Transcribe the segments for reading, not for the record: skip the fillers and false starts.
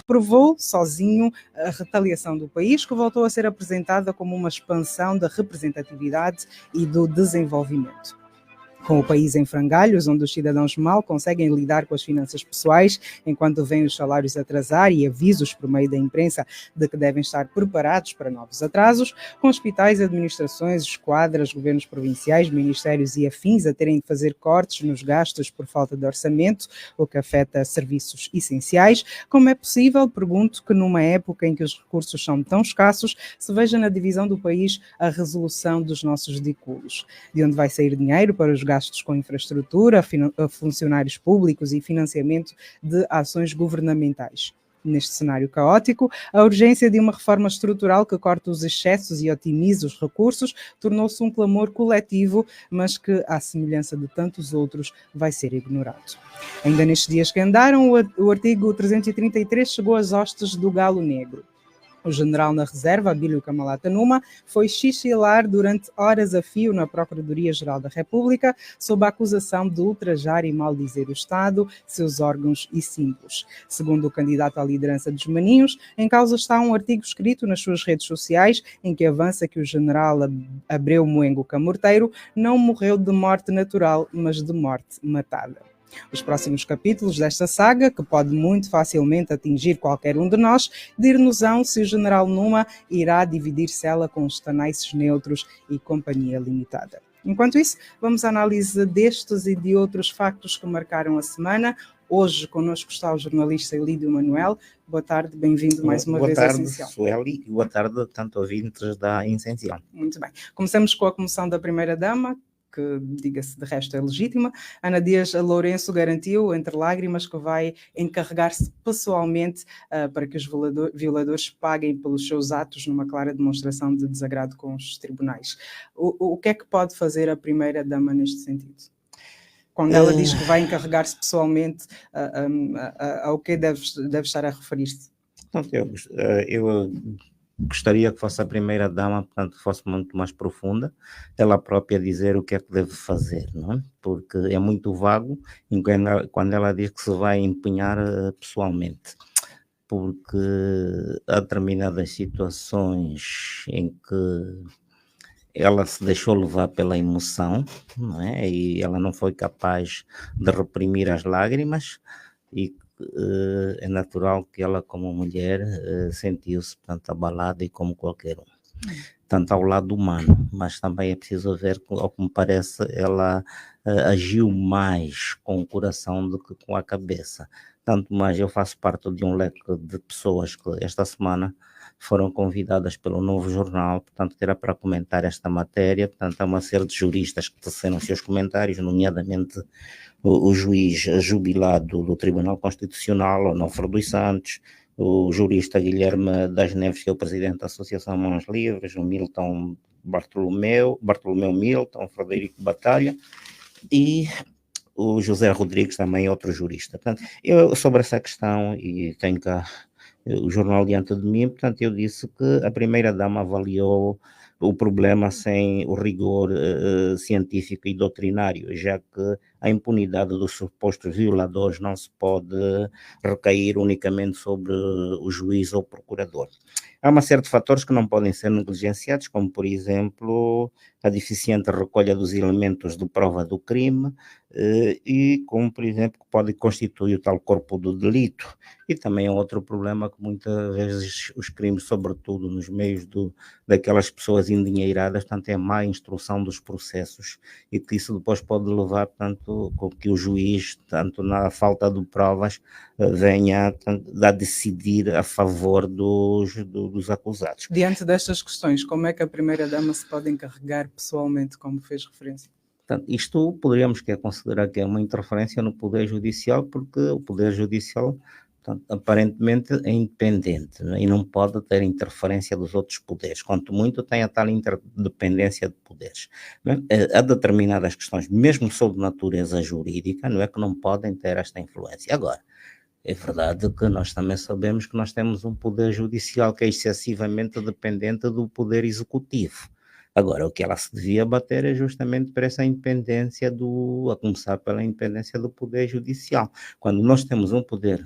reprovou sozinho a retaliação do país, que voltou a ser apresentada como uma expansão da representatividade e do desenvolvimento. Com o país em frangalhos, onde os cidadãos mal conseguem lidar com as finanças pessoais, enquanto vêm os salários atrasar e avisos por meio da imprensa de que devem estar preparados para novos atrasos, com hospitais, administrações, esquadras, governos provinciais, ministérios e afins a terem de fazer cortes nos gastos por falta de orçamento, o que afeta serviços essenciais, como é possível, pergunto, que numa época em que os recursos são tão escassos, se veja na divisão do país a resolução dos nossos diculos? De onde vai sair dinheiro para os gastos com infraestrutura, funcionários públicos e financiamento de ações governamentais? Neste cenário caótico, a urgência de uma reforma estrutural que corte os excessos e otimize os recursos tornou-se um clamor coletivo, mas que, à semelhança de tantos outros, vai ser ignorado. Ainda nestes dias que andaram, o artigo 333 chegou às hostes do Galo Negro. O general na reserva, Abílio Camalata Numa, foi chichilar durante horas a fio na Procuradoria-Geral da República sob a acusação de ultrajar e maldizer o Estado, seus órgãos e símbolos. Segundo o candidato à liderança dos Maninhos, em causa está um artigo escrito nas suas redes sociais em que avança que o general Abreu Moengo Camorteiro não morreu de morte natural, mas de morte matada. Os próximos capítulos desta saga, que pode muito facilmente atingir qualquer um de nós, dir-nos-ão se o general Numa irá dividir cela com os tanaices neutros e companhia limitada. Enquanto isso, vamos à análise destes e de outros factos que marcaram a semana. Hoje connosco está o jornalista Elídio Manuel. Boa tarde, bem-vindo mais uma vez à Essencial. Boa tarde, Sueli, e boa tarde a tanto ouvintes da Essencial. Muito bem. Começamos com a comoção da Primeira-Dama, que, diga-se de resto, é legítima. Ana Dias Lourenço garantiu, entre lágrimas, que vai encarregar-se pessoalmente para que os violadores paguem pelos seus atos numa clara demonstração de desagrado com os tribunais. O que é que pode fazer a Primeira-Dama neste sentido? Quando ela diz que vai encarregar-se pessoalmente, ao que deve estar a referir-se? Eu gostaria que fosse a Primeira-Dama, portanto, fosse muito mais profunda, ela própria dizer o que é que deve fazer, não é? Porque é muito vago quando ela diz que se vai empenhar pessoalmente, porque há determinadas situações em que ela se deixou levar pela emoção, não é? E ela não foi capaz de reprimir as lágrimas e é natural que ela, como mulher, sentiu-se, portanto, abalada e como qualquer um. Tanto ao lado humano, mas também é preciso ver, ao que me parece, ela agiu mais com o coração do que com a cabeça. Tanto mais, eu faço parte de um leque de pessoas que esta semana foram convidadas pelo Novo Jornal, portanto, que era para comentar esta matéria. Portanto, há uma série de juristas que teceram seus comentários, nomeadamente o juiz jubilado do Tribunal Constitucional, Onofre dos Santos, o jurista Guilherme das Neves, que é o presidente da Associação Mãos Livres, o Milton Bartolomeu Milton, Frederico Batalha e o José Rodrigues, também outro jurista. Portanto, eu sobre essa questão, e tenho cá o jornal diante de mim, portanto, eu disse que a Primeira-Dama avaliou o problema sem o rigor científico e doutrinário, já que a impunidade dos supostos violadores não se pode recair unicamente sobre o juiz ou o procurador. Há uma série de fatores que não podem ser negligenciados, como, por exemplo, a deficiente recolha dos elementos de prova do crime e, como, por exemplo, que pode constituir o tal corpo do delito. E também é outro problema que muitas vezes os crimes, sobretudo nos meios daquelas pessoas endinheiradas, portanto, é a má instrução dos processos e que isso depois pode levar, portanto, com que o juiz, tanto na falta de provas, venha a decidir a favor dos acusados. Diante destas questões, como é que a Primeira-Dama se pode encarregar pessoalmente, como fez referência? Portanto, isto poderíamos considerar que é uma interferência no Poder Judicial, porque o Poder Judicial, portanto, aparentemente é independente, né? E não pode ter interferência dos outros poderes, quanto muito tem a tal interdependência de poderes. Né? Há determinadas questões, mesmo sob natureza jurídica, não é que não podem ter esta influência. Agora, é verdade que nós também sabemos que nós temos um Poder Judicial que é excessivamente dependente do Poder Executivo. Agora, o que ela se devia bater é justamente por essa independência a começar pela independência do poder judicial. Quando nós temos um poder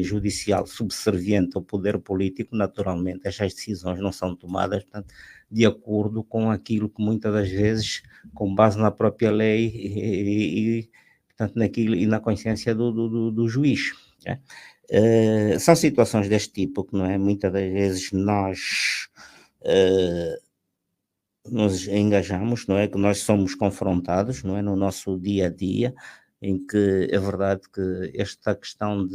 judicial subserviente ao poder político, naturalmente estas decisões não são tomadas, portanto, de acordo com aquilo que muitas das vezes, com base na própria lei portanto, naquilo, e na consciência do juiz. Né? São situações deste tipo que, não é, muitas das vezes nós nos engajamos, não é, que nós somos confrontados, não é, no nosso dia a dia, em que é verdade que esta questão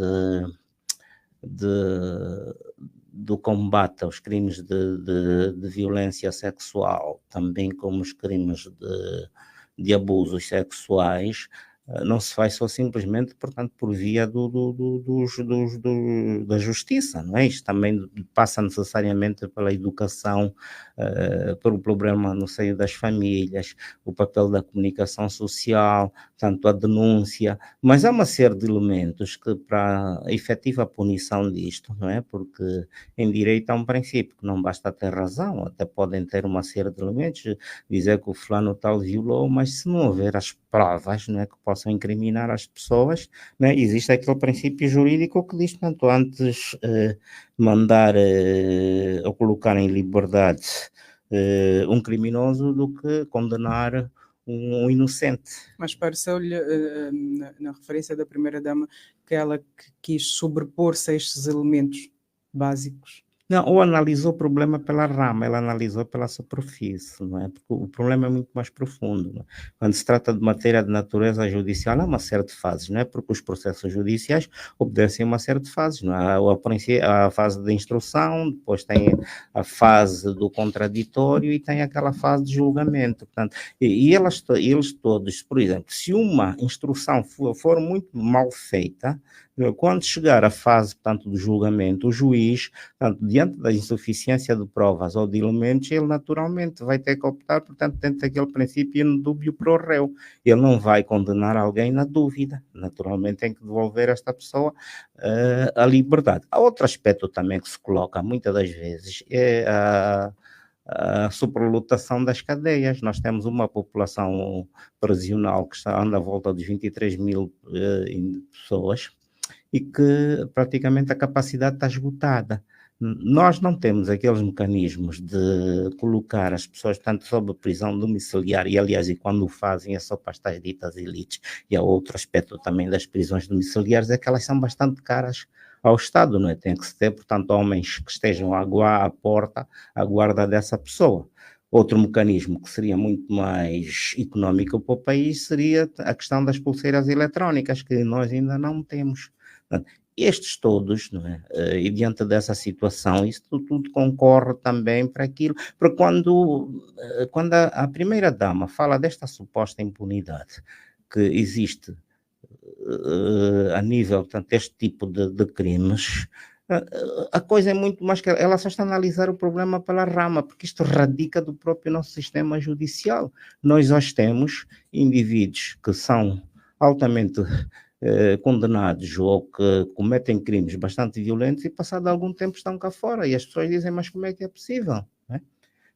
do combate aos crimes de violência sexual, também como os crimes de abusos sexuais, não se faz só simplesmente, portanto, por via da justiça, não é? Isto também passa necessariamente pela educação, pelo problema no seio das famílias, o papel da comunicação social, tanto a denúncia, mas há uma série de elementos que, para a efetiva punição disto, não é? Porque em direito há um princípio que não basta ter razão, até podem ter uma série de elementos, dizer que o fulano tal violou, mas se não houver as provas, não é, que possam incriminar as pessoas, não é, existe aquele princípio jurídico que diz, portanto, antes mandar ou colocar em liberdade um criminoso do que condenar um inocente. Mas pareceu-lhe, na referência da primeira-dama, que ela quis sobrepor-se a estes elementos básicos? Não, ou analisou o problema pela rama, ela analisou pela superfície, não é? Porque o problema é muito mais profundo, não é? Quando se trata de matéria de natureza judicial, há uma série de fases, não é? Porque os processos judiciais obedecem a uma série de fases, não é? A fase de instrução, depois tem a fase do contraditório e tem aquela fase de julgamento, portanto, eles todos, por exemplo, se uma instrução for muito mal feita, quando chegar à fase, portanto, do julgamento, o juiz, portanto, diante da insuficiência de provas ou de elementos, ele naturalmente vai ter que optar, portanto, dentro daquele princípio in dubio pro reo. Ele não vai condenar alguém na dúvida. Naturalmente tem que devolver esta pessoa a liberdade. Há outro aspecto também que se coloca muitas das vezes, é a superlotação das cadeias. Nós temos uma população prisional que anda à volta de 23 mil pessoas, e que praticamente a capacidade está esgotada. Nós não temos aqueles mecanismos de colocar as pessoas, portanto, sob prisão domiciliar, e aliás, e quando o fazem é só para as tais ditas elites. E há outro aspecto também das prisões domiciliares, é que elas são bastante caras ao Estado, não é? Tem que se ter, portanto, homens que estejam à porta, à guarda dessa pessoa. Outro mecanismo que seria muito mais económico para o país seria a questão das pulseiras eletrónicas, que nós ainda não temos. Estes todos, não é? E diante dessa situação, isso tudo concorre também para aquilo, porque quando a primeira-dama fala desta suposta impunidade que existe a nível, portanto, deste tipo de crimes, a coisa é muito mais que ela só está a analisar o problema pela rama, porque isto radica do próprio nosso sistema judicial. Nós hoje temos indivíduos que são altamente condenados ou que cometem crimes bastante violentos e passado algum tempo estão cá fora e as pessoas dizem, mas como é que é possível? Não é?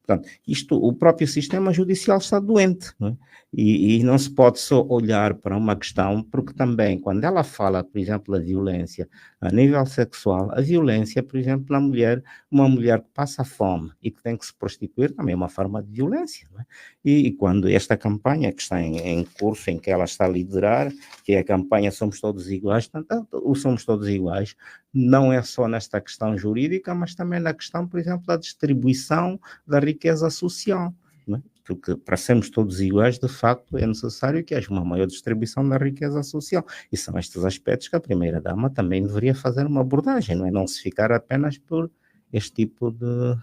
Portanto, o próprio sistema judicial está doente, não é? E não se pode só olhar para uma questão, porque também quando ela fala, por exemplo, da violência a nível sexual, a violência, por exemplo, na mulher, uma mulher que passa fome e que tem que se prostituir também é uma forma de violência, não é? E quando esta campanha que está em curso, em que ela está a liderar, que é a campanha Somos Todos Iguais, portanto, o Somos Todos Iguais não é só nesta questão jurídica, mas também na questão, por exemplo, da distribuição da riqueza social, não é? Porque para sermos todos iguais, de facto, é necessário que haja uma maior distribuição da riqueza social. E são estes aspectos que a primeira-dama também deveria fazer uma abordagem, não é? Não se ficar apenas por este tipo de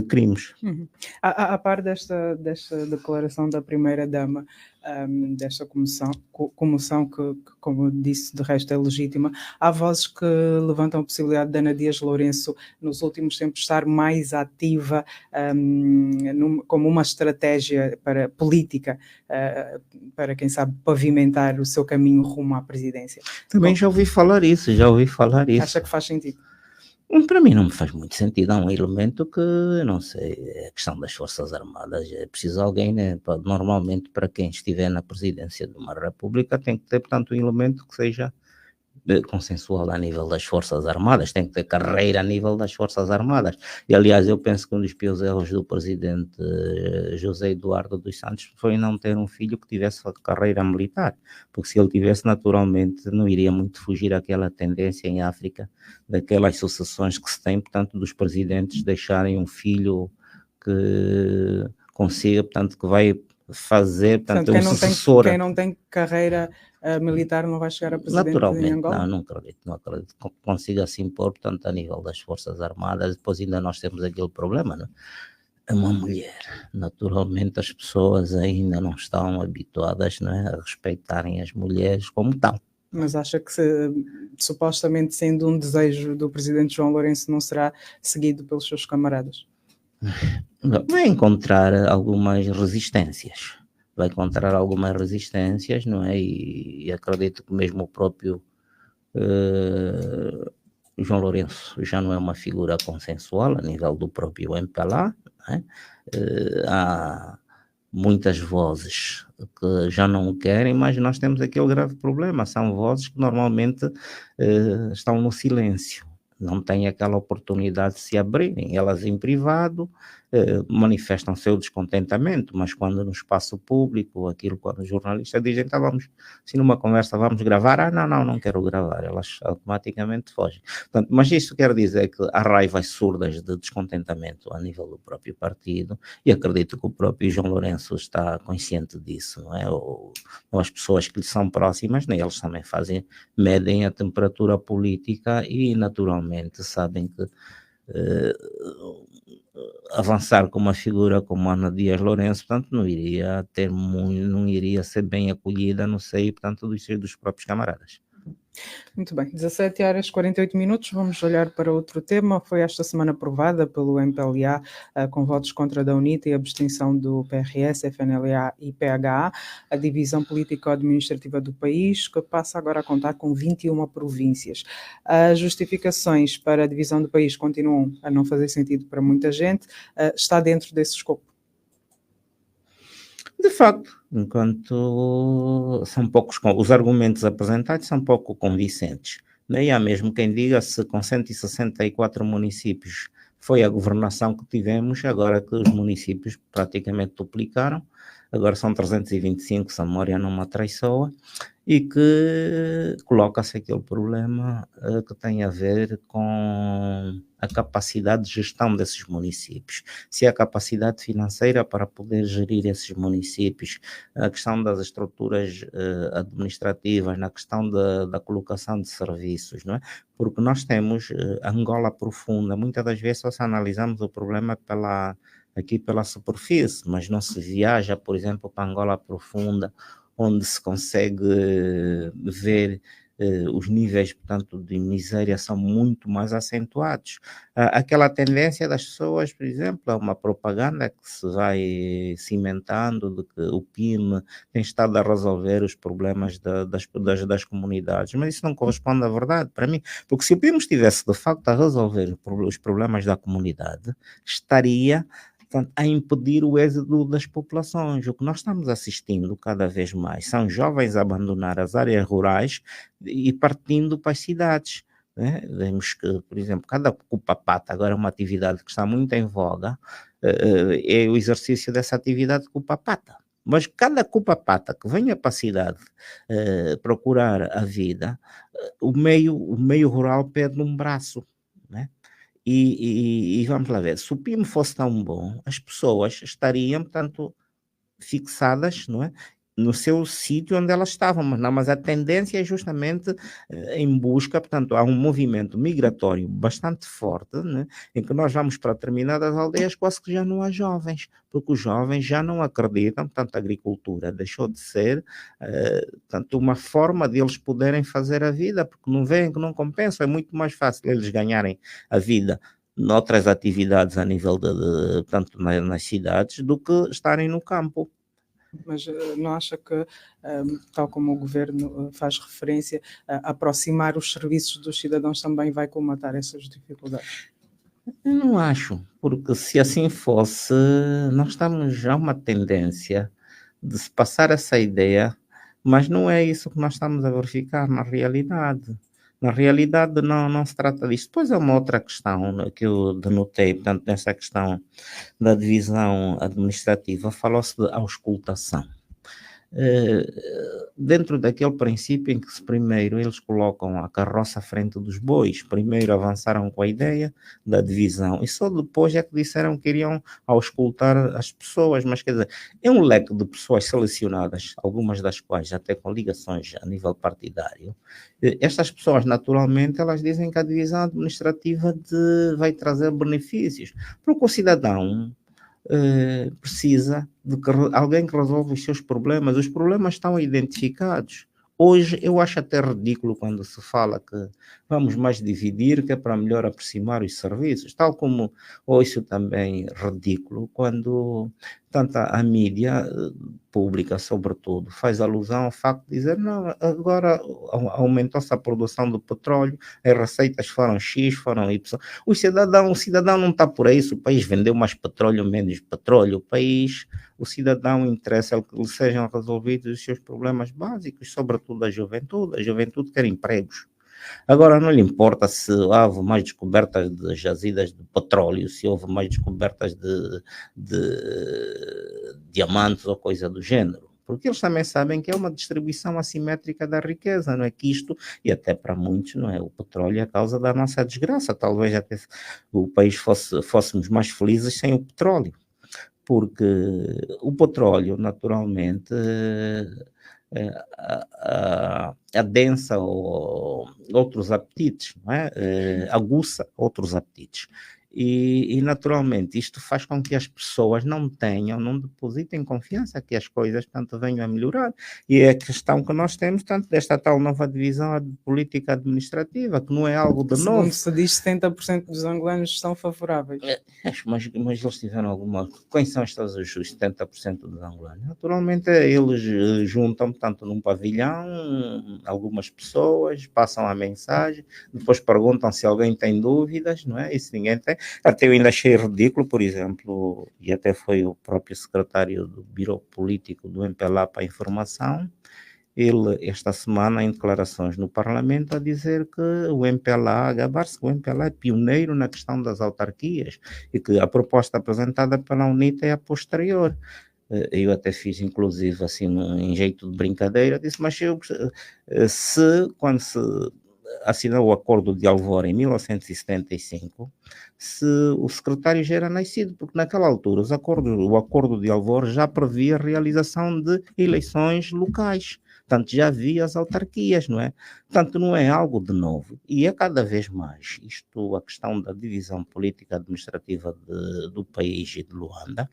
crimes. Uhum. A par desta declaração da primeira-dama, desta comoção que, como disse, de resto é legítima, há vozes que levantam a possibilidade de Ana Dias Lourenço, nos últimos tempos, estar mais ativa como uma estratégia política, para, quem sabe, pavimentar o seu caminho rumo à presidência. Também já ouvi falar isso. Acha que faz sentido? Para mim não me faz muito sentido, há um elemento que, eu não sei, é a questão das Forças Armadas, é preciso alguém, né, normalmente para quem estiver na presidência de uma república tem que ter, portanto, um elemento que seja consensual a nível das Forças Armadas, tem que ter carreira a nível das Forças Armadas. E, aliás, eu penso que um dos piores erros do presidente José Eduardo dos Santos foi não ter um filho que tivesse carreira militar, porque se ele tivesse, naturalmente, não iria muito fugir àquela tendência em África, daquelas sucessões que se tem, portanto, dos presidentes deixarem um filho que consiga, portanto, que vai fazer, portanto, Portanto, um sucessor. quem não tem carreira militar não vai chegar a presidente em Naturalmente, Angola? não acredito que consiga se impor, portanto, a nível das Forças Armadas. Depois ainda nós temos aquele problema, não é? É uma mulher, naturalmente as pessoas ainda não estão habituadas, não é, a respeitarem as mulheres como tal. Mas acha que, supostamente sendo um desejo do presidente João Lourenço, não será seguido pelos seus camaradas? Vai encontrar algumas resistências, não é? E acredito que mesmo o próprio João Lourenço já não é uma figura consensual a nível do próprio MPLA, não é? Há muitas vozes que já não o querem, mas nós temos aquele grave problema, são vozes que normalmente estão no silêncio, não têm aquela oportunidade de se abrirem, elas em privado manifestam seu descontentamento, mas quando no espaço público, aquilo quando os jornalistas dizem, então vamos, se numa conversa vamos gravar, não quero gravar, elas automaticamente fogem. Portanto, mas isto quer dizer que há raivas surdas de descontentamento a nível do próprio partido, e acredito que o próprio João Lourenço está consciente disso, não é? Ou as pessoas que lhe são próximas, né, eles também medem a temperatura política e naturalmente sabem que avançar com uma figura como Ana Dias Lourenço, portanto, não iria ser bem acolhida no seio, portanto, dos próprios camaradas. Muito bem, 17h48, vamos olhar para outro tema. Foi esta semana aprovada pelo MPLA, com votos contra da UNITA e abstenção do PRS, FNLA e PHA, a divisão político-administrativa do país, que passa agora a contar com 21 províncias. As justificações para a divisão do país continuam a não fazer sentido para muita gente. Está dentro desse escopo? De facto, enquanto são poucos, os argumentos apresentados são pouco convincentes. Daí há mesmo quem diga se com 164 municípios foi a governação que tivemos, agora que os municípios praticamente duplicaram, agora são 325, se a memória não me atraiçoa, e que coloca-se aquele problema que tem a ver com a capacidade de gestão desses municípios, se há capacidade financeira para poder gerir esses municípios, a questão das estruturas administrativas, na questão da colocação de serviços, não é? Porque nós temos Angola profunda, muitas das vezes só se analisamos o problema aqui pela superfície, mas não se viaja, por exemplo, para Angola profunda, onde se consegue ver os níveis, portanto, de miséria são muito mais acentuados. Aquela tendência das pessoas, por exemplo, a uma propaganda que se vai cimentando de que o PIM tem estado a resolver os problemas das comunidades, mas isso não corresponde à verdade para mim, porque se o PIM estivesse de facto a resolver os problemas da comunidade, estaria, portanto, a impedir o êxodo das populações. O que nós estamos assistindo cada vez mais são jovens a abandonar as áreas rurais e partindo para as cidades. Né? Vemos que, por exemplo, cada cupa-pata, agora é uma atividade que está muito em voga, é o exercício dessa atividade cupa-pata. Mas cada cupa-pata que venha para a cidade procurar a vida, o meio rural perde um braço, né? E vamos lá ver, se o PIM fosse tão bom, as pessoas estariam, portanto, fixadas, não é? No seu sítio onde elas estavam, mas a tendência é justamente em busca, portanto, há um movimento migratório bastante forte, né, em que nós vamos para determinadas aldeias, quase que já não há jovens, porque os jovens já não acreditam, portanto, a agricultura deixou de ser, portanto, uma forma de eles poderem fazer a vida, porque não veem que não compensa, é muito mais fácil eles ganharem a vida noutras atividades a nível portanto, nas cidades, do que estarem no campo. Mas não acha que, tal como o Governo faz referência, aproximar os serviços dos cidadãos também vai colmatar essas dificuldades? Eu não acho, porque se assim fosse, nós estamos já a uma tendência de se passar essa ideia, mas não é isso que nós estamos a verificar na realidade. Na realidade não se trata disso. Depois é uma outra questão, né, que eu denotei, portanto, nessa questão da divisão administrativa, falou-se de auscultação. Dentro daquele princípio em que primeiro eles colocam a carroça à frente dos bois, primeiro avançaram com a ideia da divisão e só depois é que disseram que iriam auscultar as pessoas, mas quer dizer, é um leque de pessoas selecionadas, algumas das quais até com ligações a nível partidário. Estas pessoas, naturalmente, elas dizem que a divisão administrativa vai trazer benefícios, porque o cidadão precisa de que alguém que resolva os seus problemas. Os problemas estão identificados. Hoje eu acho até ridículo quando se fala que vamos mais dividir, que é para melhor aproximar os serviços, tal como ouço também ridículo quando tanta a mídia pública, sobretudo, faz alusão ao facto de dizer não, agora aumentou-se a produção do petróleo, as receitas foram X, foram Y. O cidadão não está por aí, se o país vendeu mais petróleo, menos petróleo, o cidadão interessa que sejam resolvidos os seus problemas básicos, sobretudo a juventude quer empregos. Agora não lhe importa se houve mais descobertas de jazidas de petróleo, se houve mais descobertas de diamantes ou coisa do gênero, porque eles também sabem que é uma distribuição assimétrica da riqueza, não é que isto, e até para muitos, não é, o petróleo é a causa da nossa desgraça, talvez até o país fôssemos mais felizes sem o petróleo, porque o petróleo, naturalmente, adensa outros apetites, não é? Aguça outros apetites. E, naturalmente, isto faz com que as pessoas não depositem confiança que as coisas tanto venham a melhorar. E é a questão que nós temos, tanto desta tal nova divisão de política administrativa, que não é algo de novo. Segundo se diz, 70% dos angolanos estão favoráveis. Mas eles tiveram alguma... Quem são estes os 70% dos angolanos? Naturalmente, eles juntam, portanto, num pavilhão, algumas pessoas, passam a mensagem, depois perguntam se alguém tem dúvidas, não é? E se ninguém tem... Até eu ainda achei ridículo, por exemplo, e até foi o próprio secretário do Biro Político do MPLA para a Informação, ele, esta semana, em declarações no Parlamento, a dizer que o MPLA, a gabar-se que o MPLA é pioneiro na questão das autarquias e que a proposta apresentada pela UNITA é a posterior. Eu até fiz, inclusive, assim, em jeito de brincadeira, disse, mas quando se assinou o Acordo de Alvor em 1975, se o secretário já era nascido, porque naquela altura o Acordo de Alvor já previa a realização de eleições locais. Portanto, já havia as autarquias, não é? Portanto, não é algo de novo. E é cada vez mais a questão da divisão política administrativa do país e de Luanda,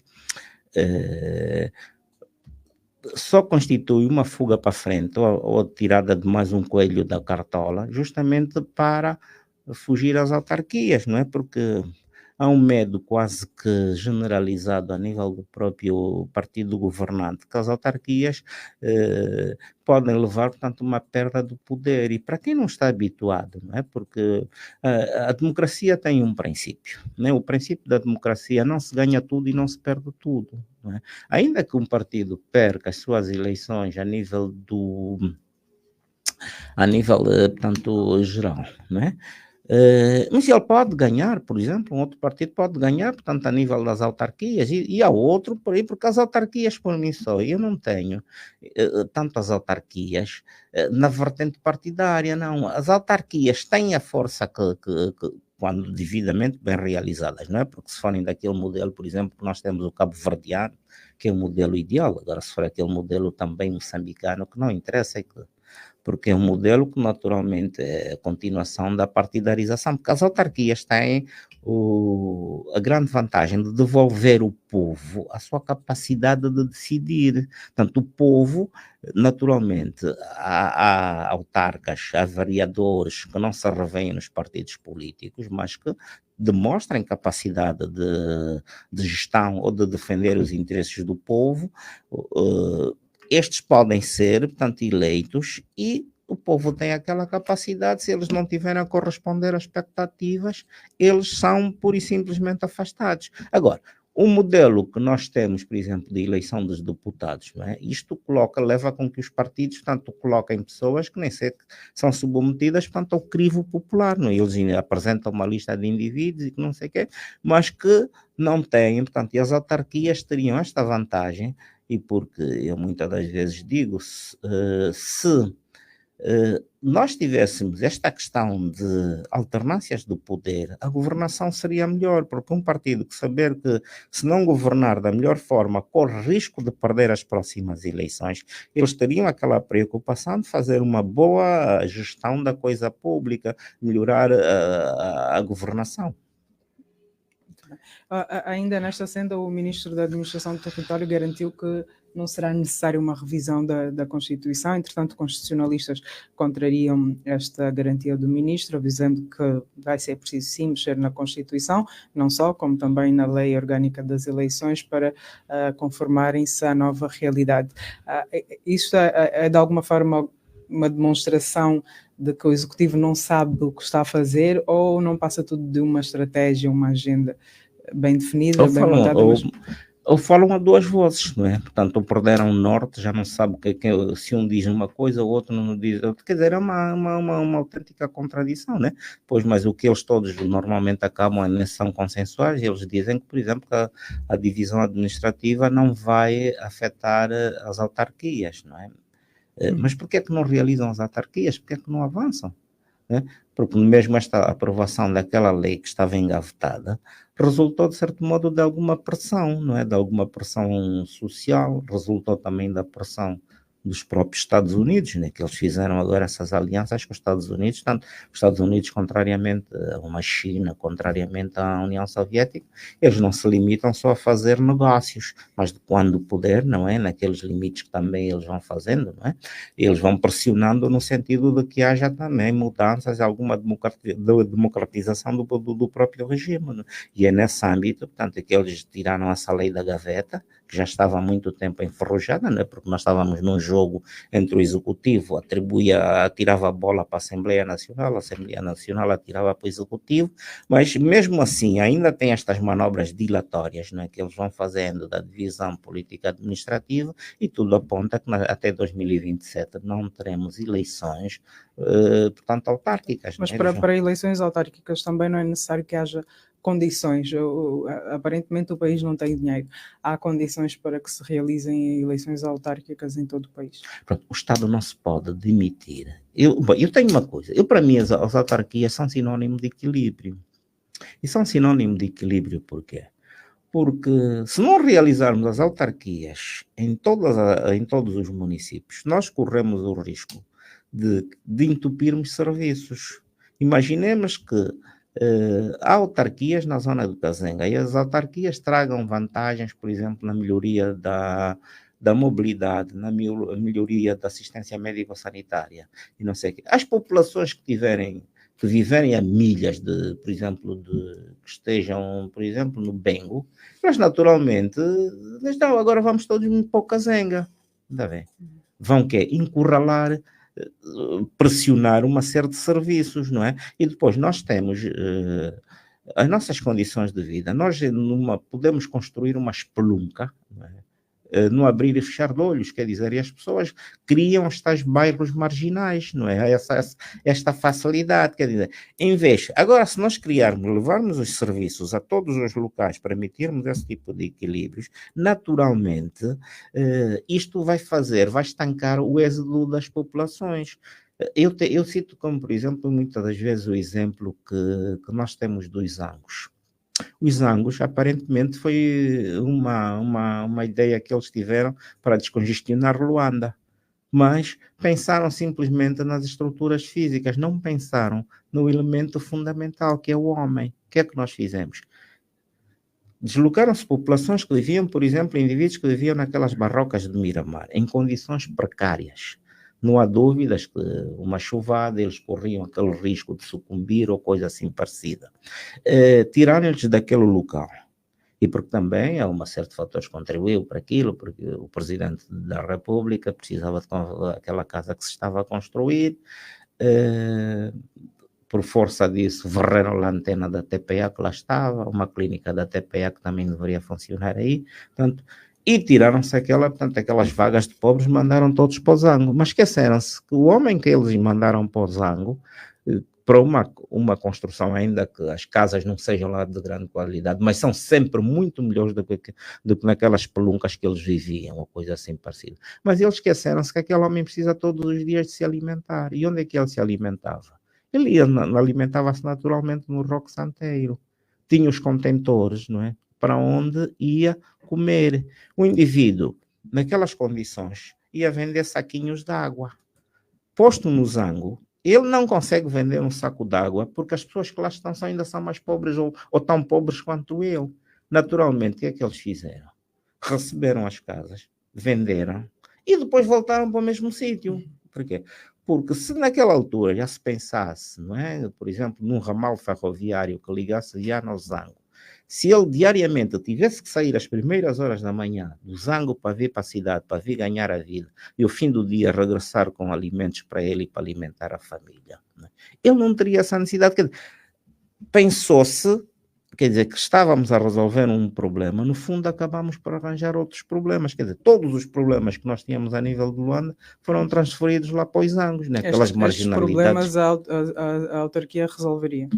só constitui uma fuga para frente ou tirada de mais um coelho da cartola, justamente para fugir às autarquias, não é? Porque há um medo quase que generalizado a nível do próprio partido governante, que as autarquias podem levar, portanto, uma perda do poder. E para quem não está habituado, não é? Porque a democracia tem um princípio, não é? O princípio da democracia não se ganha tudo e não se perde tudo, não é? Ainda que um partido perca as suas eleições a nível portanto, geral, não é? Mas ele pode ganhar, por exemplo, um outro partido pode ganhar, portanto, a nível das autarquias, e há outro por aí, porque as autarquias por mim só, eu não tenho tantas autarquias na vertente partidária, não. As autarquias têm a força que quando devidamente bem realizadas, não é? Porque se forem daquele modelo, por exemplo, que nós temos o cabo-verdiano, que é o modelo ideal, agora se for aquele modelo também moçambicano, que não interessa, é que porque é um modelo que naturalmente é a continuação da partidarização, porque as autarquias têm a grande vantagem de devolver o povo a sua capacidade de decidir. Portanto, o povo, naturalmente, há autarcas, há vereadores que não se revêem nos partidos políticos, mas que demonstrem capacidade de gestão ou de defender os interesses do povo. Estes podem ser, portanto, eleitos e o povo tem aquela capacidade, se eles não tiverem a corresponder às expectativas, eles são pura e simplesmente afastados. Agora, o modelo que nós temos, por exemplo, de eleição dos deputados, não é? Isto leva com que os partidos, tanto coloquem pessoas que nem sei são submetidas, portanto, ao crivo popular, não é? Eles apresentam uma lista de indivíduos e que não sei o quê, mas que não têm, portanto, e as autarquias teriam esta vantagem, e porque eu muitas das vezes digo, se nós tivéssemos esta questão de alternâncias do poder, a governação seria melhor, porque um partido que saber que se não governar da melhor forma corre risco de perder as próximas eleições, eles teriam aquela preocupação de fazer uma boa gestão da coisa pública, melhorar a governação. Ainda nesta senda, o Ministro da Administração do Território garantiu que não será necessária uma revisão da Constituição. Entretanto, constitucionalistas contrariam esta garantia do Ministro, avisando que vai ser preciso sim mexer na Constituição, não só, como também na Lei Orgânica das Eleições, para conformarem-se à nova realidade. Isto é de alguma forma uma demonstração de que o Executivo não sabe o que está a fazer, ou não passa tudo de uma estratégia, uma agenda bem definida, bem montada? Ou falam a duas vozes, não é? Portanto, ou perderam o norte, já não sabe se um diz uma coisa, o outro não diz outra. Quer dizer, é uma autêntica contradição, né? Pois, mas o que eles todos normalmente acabam são consensuais, eles dizem que, por exemplo, que a divisão administrativa não vai afetar as autarquias, não é? Mas por que é que não realizam as autarquias? Por que é que não avançam? Né? Porque mesmo esta aprovação daquela lei que estava engavetada resultou, de certo modo, de alguma pressão, não é? De alguma pressão social, resultou também da pressão dos próprios Estados Unidos, né? Que eles fizeram agora essas alianças com os Estados Unidos, tanto os Estados Unidos, contrariamente a uma China, contrariamente à União Soviética, eles não se limitam só a fazer negócios, mas quando puder, não é? Naqueles limites que também eles vão fazendo, não é? Eles vão pressionando no sentido de que haja também mudanças, alguma democratização do próprio regime, né? E é nesse âmbito, portanto, que eles tiraram essa lei da gaveta, que já estava há muito tempo enferrujada, né? Porque nós estávamos num jogo entre o Executivo, atirava a bola para a Assembleia Nacional atirava para o Executivo, mas mesmo assim ainda tem estas manobras dilatórias, né? Que eles vão fazendo da divisão política administrativa, e tudo aponta que até 2027 não teremos eleições, portanto, autárquicas. Mas né? para eleições autárquicas também não é necessário que haja condições. Aparentemente o país não tem dinheiro. Há condições para que se realizem eleições autárquicas em todo o país. Pronto, o Estado não se pode demitir. Eu tenho uma coisa, para mim as autarquias são sinónimo de equilíbrio. E são sinónimo de equilíbrio porquê? Porque se não realizarmos as autarquias em todos os municípios, nós corremos o risco de entupirmos serviços. Imaginemos que há autarquias na zona do Cazenga e as autarquias tragam vantagens, por exemplo, na melhoria da mobilidade, na melhoria da assistência médico-sanitária e não sei o quê. As populações que viverem a milhas por exemplo, que estejam, por exemplo, no Bengo, mas naturalmente, não, agora vamos todos para o Cazenga, está bem? Vão quê? Encurralar, pressionar uma série de serviços, não é? E depois nós temos as nossas condições de vida, nós podemos construir uma espelunca, não é? No abrir e fechar de olhos, quer dizer, e as pessoas criam estes bairros marginais, não é? Esta facilidade, quer dizer, agora se nós levarmos os serviços a todos os locais, permitirmos esse tipo de equilíbrios, naturalmente, isto vai estancar o êxodo das populações. Eu cito como, por exemplo, muitas das vezes o exemplo que nós temos dos Zangos. Os Zangos, aparentemente, foi uma ideia que eles tiveram para descongestionar Luanda. mas pensaram simplesmente nas estruturas físicas, não pensaram no elemento fundamental, que é o homem. O que é que nós fizemos? Deslocaram-se populações que viviam, por exemplo, indivíduos que viviam naquelas barrocas de Miramar, em condições precárias. Não há dúvidas que uma chuvada, eles corriam aquele risco de sucumbir ou coisa assim parecida. Tiraram-lhes daquele local. E porque também há uma série de fatores que contribuiu para aquilo, porque o Presidente da República precisava daquela casa que se estava a construir, por força disso, varreram a antena da TPA que lá estava, uma clínica da TPA que também deveria funcionar aí, portanto, e tiraram-se aquelas vagas de pobres, mandaram todos para o Zango, mas esqueceram-se que o homem que eles mandaram para o Zango, para uma construção, ainda que as casas não sejam lá de grande qualidade, mas são sempre muito melhores do que naquelas peluncas que eles viviam, ou coisa assim parecida. Mas eles esqueceram-se que aquele homem precisa todos os dias de se alimentar. E onde é que ele se alimentava? Ele alimentava-se naturalmente no Roque Santeiro. Tinha os contentores, não é? Para onde ia comer. O indivíduo, naquelas condições, ia vender saquinhos de água. Posto no Zango, ele não consegue vender um saco d'água porque as pessoas que lá estão ainda são mais pobres ou tão pobres quanto eu. Naturalmente, o que é que eles fizeram? Receberam as casas, venderam e depois voltaram para o mesmo sítio. Por quê? Porque se naquela altura já se pensasse, não é? Por exemplo, num ramal ferroviário que ligasse Viana ao Zango, se ele diariamente tivesse que sair às primeiras horas da manhã do Zango para vir para a cidade, para vir ganhar a vida, e ao fim do dia regressar com alimentos para ele e para alimentar a família, né? Ele não teria essa necessidade. Pensou-se, quer dizer, que estávamos a resolver um problema, no fundo acabamos por arranjar outros problemas, quer dizer, todos os problemas que nós tínhamos a nível de Luanda foram transferidos lá para os Zangos, né? Aquelas marginalidades. Estes problemas a autarquia resolveria?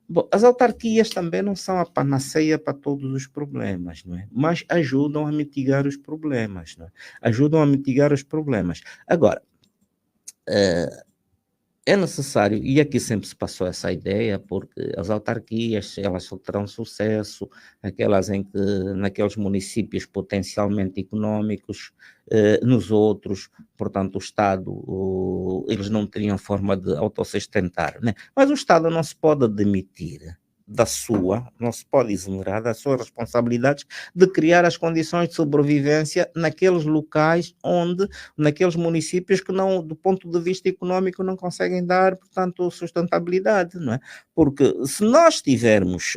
Bom, as autarquias também não são a panaceia para todos os problemas, não é? Mas ajudam a mitigar os problemas, não é? Ajudam a mitigar os problemas. Agora, é necessário, e aqui sempre se passou essa ideia, porque as autarquias, elas só terão sucesso, aquelas em que, naqueles municípios potencialmente económicos, nos outros, portanto, o Estado, eles não teriam forma de autossustentar, né? Mas o Estado não se pode demitir não se pode exonerar das suas responsabilidades de criar as condições de sobrevivência naqueles locais naqueles municípios que não, do ponto de vista económico, não conseguem dar, portanto, sustentabilidade, não é? Porque se nós tivermos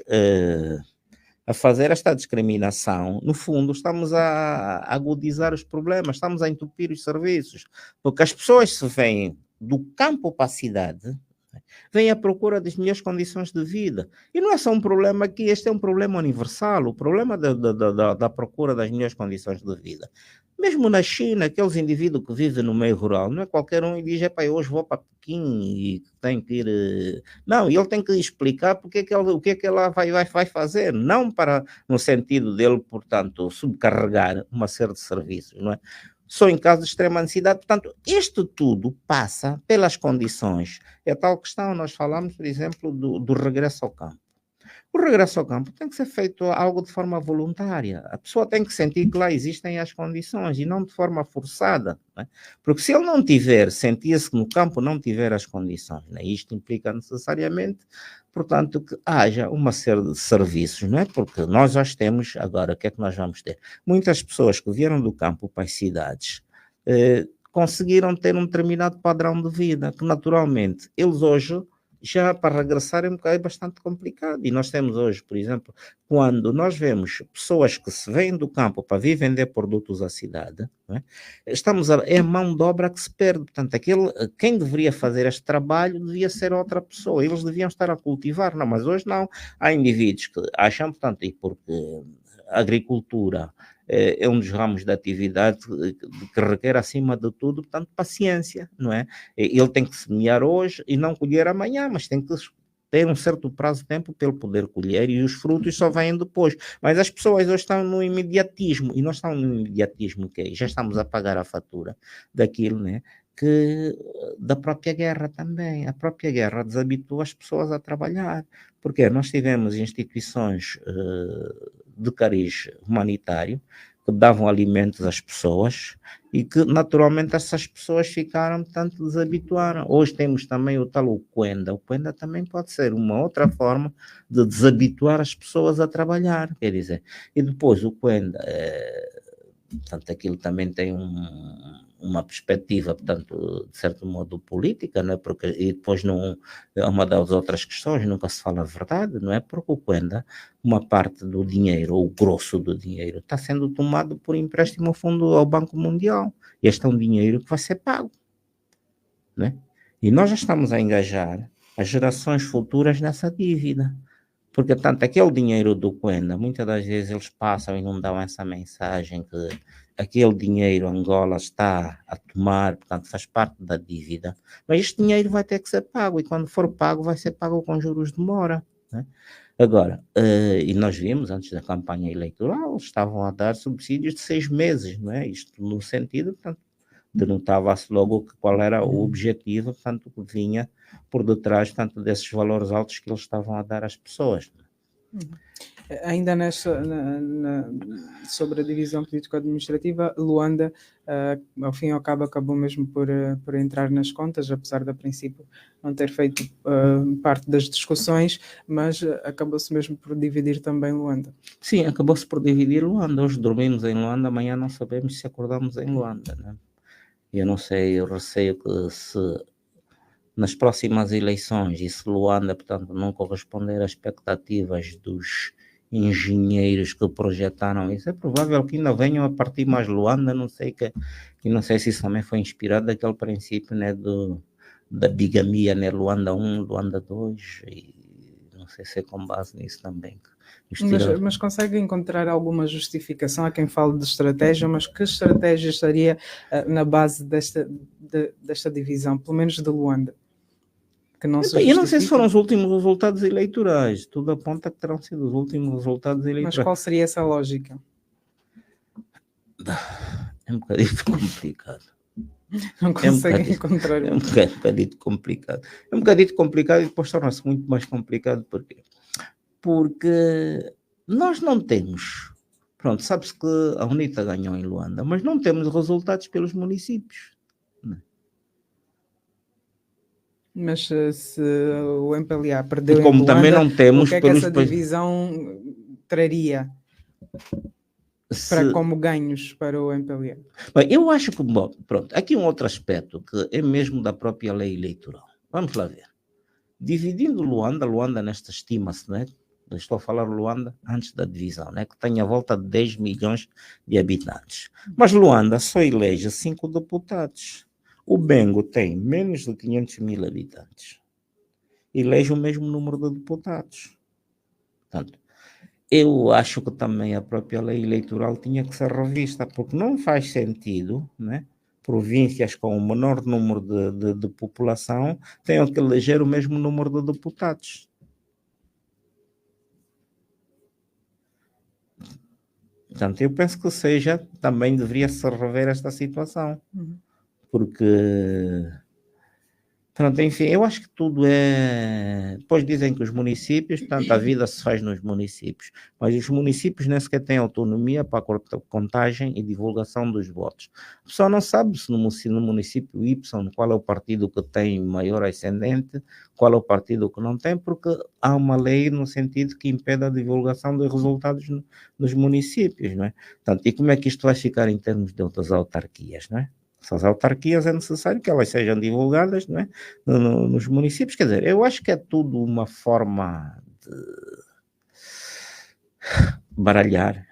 a fazer esta discriminação, no fundo, estamos a agudizar os problemas, estamos a entupir os serviços, porque as pessoas se vêm do campo para a cidade, vêm à procura das melhores condições de vida. E não é só um problema aqui, este é um problema universal, o problema da procura das melhores condições de vida. Mesmo na China, aqueles indivíduos que vivem no meio rural, não é qualquer um e diz, eu hoje vou para Pequim e tenho que ir... Não, ele tem que explicar o que é que ela vai fazer, não no sentido dele, portanto, subcarregar uma série de serviços, não é? Só em caso de extrema necessidade. Portanto, isto tudo passa pelas condições. É tal questão, nós falamos, por exemplo, do regresso ao campo. O regresso ao campo tem que ser feito algo de forma voluntária. A pessoa tem que sentir que lá existem as condições e não de forma forçada, né? Porque se ele não tiver, sentia-se que no campo não tiver as condições, né? Isto implica necessariamente, portanto, que haja uma série de serviços, não é? Porque nós já temos, agora, o que é que nós vamos ter? Muitas pessoas que vieram do campo para as cidades conseguiram ter um determinado padrão de vida, que naturalmente eles hoje já para regressar é bastante complicado. E nós temos hoje, por exemplo, quando nós vemos pessoas que se vêm do campo para vir vender produtos à cidade, não é? É a mão de obra que se perde. Portanto, quem deveria fazer este trabalho devia ser outra pessoa. Eles deviam estar a cultivar, não, mas hoje não. Há indivíduos que acham, portanto, e porque a agricultura é um dos ramos da atividade que requer, acima de tudo, portanto, paciência, não é? Ele tem que semear hoje e não colher amanhã, mas tem que ter um certo prazo de tempo para ele poder colher e os frutos só vêm depois. Mas as pessoas hoje estão no imediatismo, e nós estamos no imediatismo que já estamos a pagar a fatura daquilo, né? Da própria guerra também. A própria guerra desabituou as pessoas a trabalhar, porque nós tivemos instituições de cariz humanitário que davam alimentos às pessoas e que naturalmente essas pessoas ficaram, portanto, desabituaram. Hoje temos também o tal Uquenda. O Uquenda também pode ser uma outra forma de desabituar as pessoas a trabalhar, quer dizer. E depois o Uquenda, portanto, aquilo também tem uma perspectiva, portanto, de certo modo política, não é? Porque, e depois não, é uma das outras questões, nunca se fala a verdade, não é? Porque o Quenda, uma parte do dinheiro, ou o grosso do dinheiro, está sendo tomado por empréstimo ao fundo ao Banco Mundial. Este é um dinheiro que vai ser pago, não é? E nós já estamos a engajar as gerações futuras nessa dívida. Porque, tanto aquele dinheiro do Quenda, muitas das vezes eles passam e não dão essa mensagem que aquele dinheiro Angola está a tomar, portanto faz parte da dívida, mas este dinheiro vai ter que ser pago, e quando for pago vai ser pago com juros de mora, né? Agora, e nós vimos antes da campanha eleitoral, estavam a dar subsídios de 6 meses, não é? Isto no sentido, portanto, denotava-se logo qual era o objetivo, portanto, que vinha por detrás, portanto, desses valores altos que eles estavam a dar às pessoas. Ainda sobre a divisão político-administrativa, Luanda, ao fim e ao cabo, acabou mesmo por entrar nas contas, apesar de, a princípio, não ter feito parte das discussões, mas acabou-se mesmo por dividir também Luanda. Sim, acabou-se por dividir Luanda. Hoje dormimos em Luanda, amanhã não sabemos se acordamos em Luanda, né? Eu não sei, eu receio que se nas próximas eleições e se Luanda, portanto, não corresponder às expectativas dos engenheiros que projetaram isso, é provável que ainda venham a partir mais Luanda, não sei se isso também foi inspirado daquele princípio, né, da bigamia, né, Luanda 1, Luanda 2, e não sei se é com base nisso também. Mas consegue encontrar alguma justificação a quem fala de estratégia, mas que estratégia estaria na base desta divisão, pelo menos de Luanda? Que não se eu não sei se foram os últimos resultados eleitorais, tudo aponta que terão sido os últimos resultados eleitorais. Mas qual seria essa lógica? É um bocadinho complicado. Não consegue encontrar. É um bocadinho complicado. É um bocadinho complicado e depois torna-se muito mais complicado. Porquê? Porque nós não temos. Pronto, sabe-se que a UNITA ganhou em Luanda, mas não temos resultados pelos municípios. Mas se o MPLA perdeu e como em Luanda, também não temos, o que é que essa divisão traria como ganhos para o MPLA? Bem, eu acho que, bom, pronto, aqui um outro aspecto que é mesmo da própria lei eleitoral. Vamos lá ver. Dividindo Luanda nesta estima-se, né? Estou a falar Luanda antes da divisão, né? Que tem a volta de 10 milhões de habitantes. Mas Luanda só elege 5 deputados. O Bengo tem menos de 500 mil habitantes. Elege o mesmo número de deputados. Portanto, eu acho que também a própria lei eleitoral tinha que ser revista, porque não faz sentido, né? Províncias com o menor número de população tenham que eleger o mesmo número de deputados. Portanto, eu penso que também deveria se rever esta situação, porque, pronto, enfim, eu acho que tudo é... Depois dizem que os municípios, portanto, a vida se faz nos municípios, mas os municípios nem sequer têm autonomia para a contagem e divulgação dos votos. A pessoa não sabe se no município Y qual é o partido que tem maior ascendente, qual é o partido que não tem, porque há uma lei no sentido que impede a divulgação dos resultados nos municípios, não é? Portanto, e como é que isto vai ficar em termos de outras autarquias, não é? Essas autarquias é necessário que elas sejam divulgadas, não é? Nos municípios. Quer dizer, eu acho que é tudo uma forma de baralhar.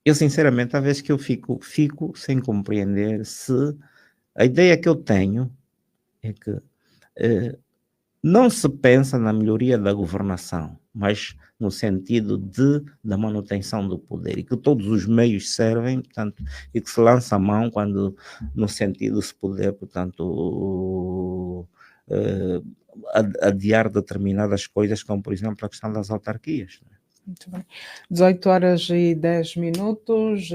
Eu, sinceramente, às vezes que eu fico sem compreender se a ideia que eu tenho é que não se pensa na melhoria da governação, mas no sentido da manutenção do poder, e que todos os meios servem, portanto, e que se lança a mão quando, no sentido de se poder, portanto, adiar determinadas coisas, como, por exemplo, a questão das autarquias. Muito bem. 18 horas e 10 minutos,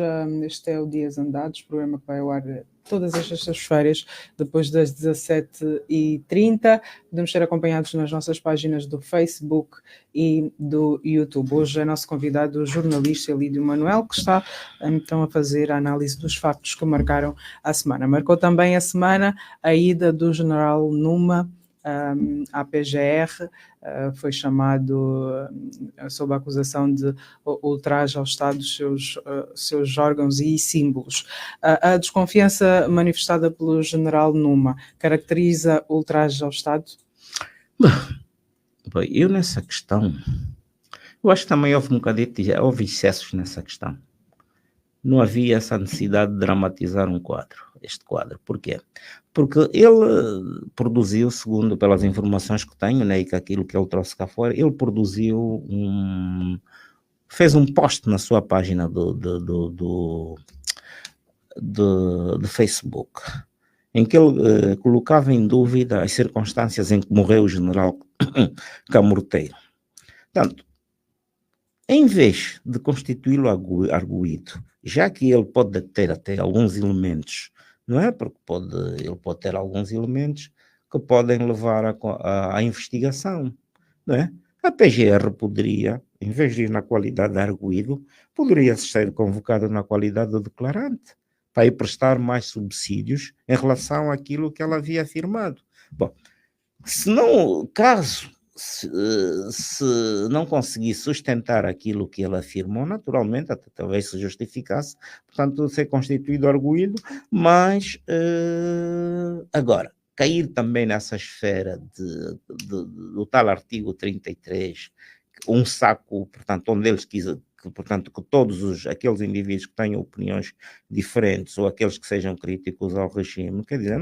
este é o Dias Andados, programa que vai ao ar todas as sextas-feiras, depois das 17h30. Podemos ser acompanhados nas nossas páginas do Facebook e do YouTube. Hoje é nosso convidado o jornalista Elídio Manuel, que está então a fazer a análise dos factos que marcaram a semana. Marcou também a semana a ida do general Numa à PGR, foi chamado sob a acusação de ultraje ao Estado dos seus órgãos e símbolos. A desconfiança manifestada pelo general Numa caracteriza ultraje ao Estado? Bem, eu nessa questão, eu acho que também houve um bocadinho, houve excessos nessa questão. Não havia essa necessidade de dramatizar este quadro. Porquê? Porque ele produziu, segundo pelas informações que tenho, né, e que aquilo que ele trouxe cá fora, ele produziu fez um post na sua página do Facebook, em que ele colocava em dúvida as circunstâncias em que morreu o general Camorteiro. Portanto, em vez de constituí-lo arguido, já que ele pode ter até alguns elementos, não é? Porque ele pode ter alguns elementos que podem levar à investigação, não é? A PGR poderia, em vez de ir na qualidade de arguido, poderia ser convocado na qualidade de declarante, para ir prestar mais subsídios em relação àquilo que ela havia afirmado. Bom, se não conseguir sustentar aquilo que ele afirmou, naturalmente, até talvez se justificasse, portanto, ser constituído arguido, mas agora, cair também nessa esfera do tal artigo 33, um saco, portanto, onde eles portanto, que todos aqueles indivíduos que tenham opiniões diferentes ou aqueles que sejam críticos ao regime, quer dizer,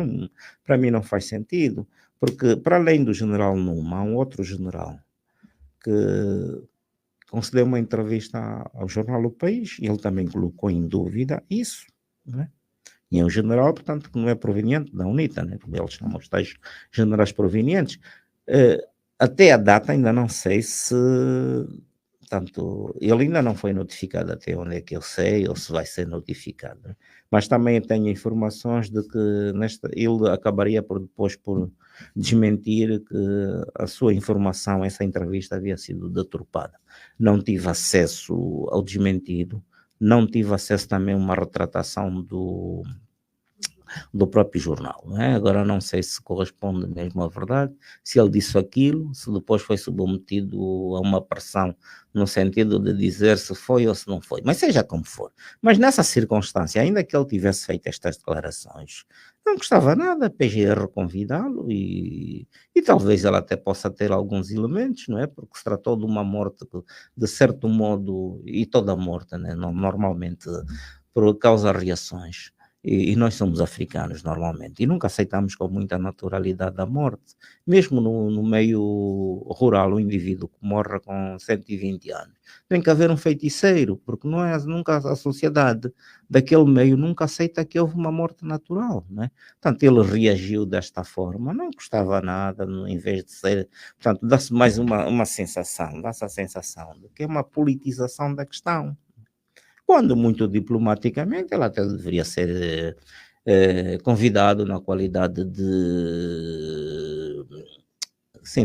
para mim não faz sentido. Porque, para além do general Numa, há um outro general que concedeu uma entrevista ao jornal O País e ele também colocou em dúvida isso, não é? E é um general, portanto, que não é proveniente da UNITA, né? Porque eles chamam os tais generais provenientes. Até a data ainda não sei se... Portanto, ele ainda não foi notificado até onde é que eu sei, ou se vai ser notificado. Né? Mas também tenho informações de que ele acabaria depois por desmentir que a sua informação, essa entrevista havia sido deturpada. Não tive acesso ao desmentido, não tive acesso também a uma retratação do próprio jornal, não é? Agora não sei se corresponde mesmo à verdade, se ele disse aquilo, se depois foi submetido a uma pressão no sentido de dizer se foi ou se não foi, mas seja como for. Mas nessa circunstância, ainda que ele tivesse feito estas declarações, não custava nada a PGR convidá-lo e talvez ele até possa ter alguns elementos, não é? Porque se tratou de uma morte que, de certo modo, e toda morte, né? Normalmente por causa de reações. E nós somos africanos normalmente e nunca aceitamos com muita naturalidade a morte, mesmo no meio rural, o indivíduo que morre com 120 anos. Tem que haver um feiticeiro, porque nunca a sociedade daquele meio nunca aceita que houve uma morte natural, não é? Portanto, ele reagiu desta forma, não custava nada, em vez de ser, portanto, dá-se mais uma sensação, dá-se a sensação de que é uma politização da questão. Quando muito diplomaticamente, ela até deveria ser convidado na qualidade de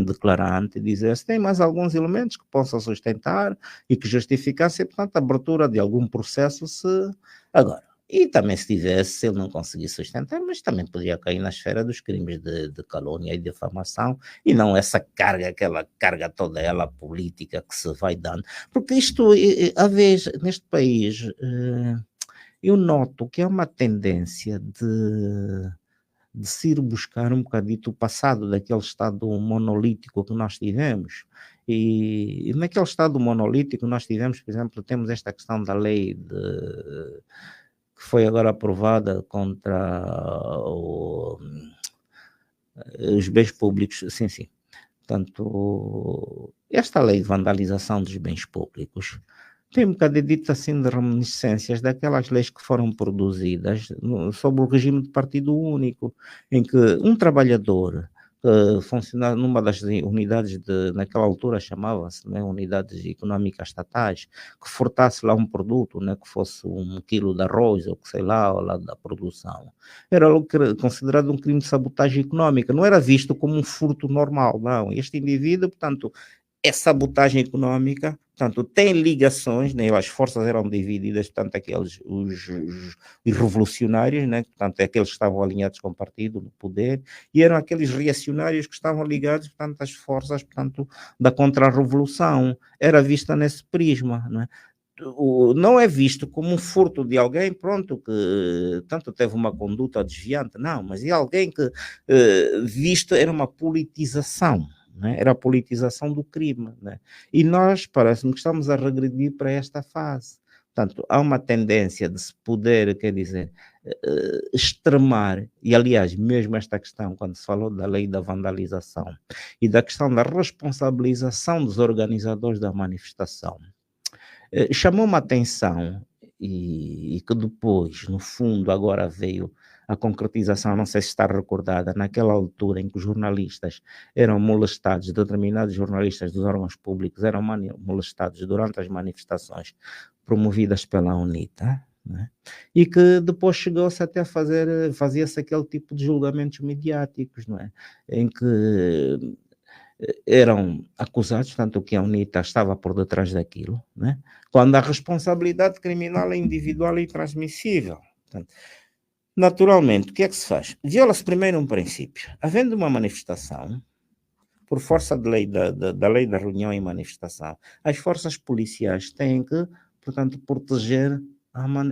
declarante, dizer se tem mais alguns elementos que possam sustentar e que justificassem, portanto, a abertura de algum processo agora. E também se ele não conseguir sustentar, mas também poderia cair na esfera dos crimes de calúnia e difamação, e não aquela carga toda ela política que se vai dando. Porque isto, às vezes, neste país, eu noto que é uma tendência de se ir buscar um bocadito o passado daquele estado monolítico que nós tivemos. E naquele estado monolítico nós tivemos, por exemplo, temos esta questão da lei que foi agora aprovada contra os bens públicos, sim. Portanto, esta lei de vandalização dos bens públicos tem um bocadinho assim de reminiscências daquelas leis que foram produzidas sob o regime de partido único, em que um trabalhador funcionar numa das unidades, naquela altura chamava-se, né, unidades económicas estatais, que furtasse lá um produto, né, que fosse 1 quilo de arroz, ou que sei lá, ou lá da produção. Era considerado um crime de sabotagem económica, não era visto como um furto normal, não. Este indivíduo, portanto, é sabotagem económica, portanto, tem ligações, né, as forças eram divididas, portanto, os revolucionários, né, portanto, aqueles que estavam alinhados com o partido, no poder, e eram aqueles reacionários que estavam ligados, portanto, às forças, portanto, da contra-revolução. Era vista nesse prisma, não é? Não é visto como um furto de alguém, pronto, que tanto teve uma conduta desviante, não, mas é alguém que visto era uma politização, né? Era a politização do crime, né? E nós parece-me que estamos a regredir para esta fase. Portanto, há uma tendência de se poder, quer dizer, extremar, e aliás, mesmo esta questão, quando se falou da lei da vandalização e da questão da responsabilização dos organizadores da manifestação, chamou-me a atenção e que depois, no fundo, agora veio a concretização, não sei se está recordada, naquela altura em que os jornalistas eram molestados, determinados jornalistas dos órgãos públicos eram molestados durante as manifestações promovidas pela UNITA, né? E que depois chegou-se até a fazia-se aquele tipo de julgamentos mediáticos, não é? Em que eram acusados, tanto que a UNITA estava por detrás daquilo, né? Quando a responsabilidade criminal é individual e intransmissível. Portanto, naturalmente, o que é que se faz? Viola-se primeiro um princípio. Havendo uma manifestação, por força da lei da reunião e manifestação, as forças policiais têm que, portanto, proteger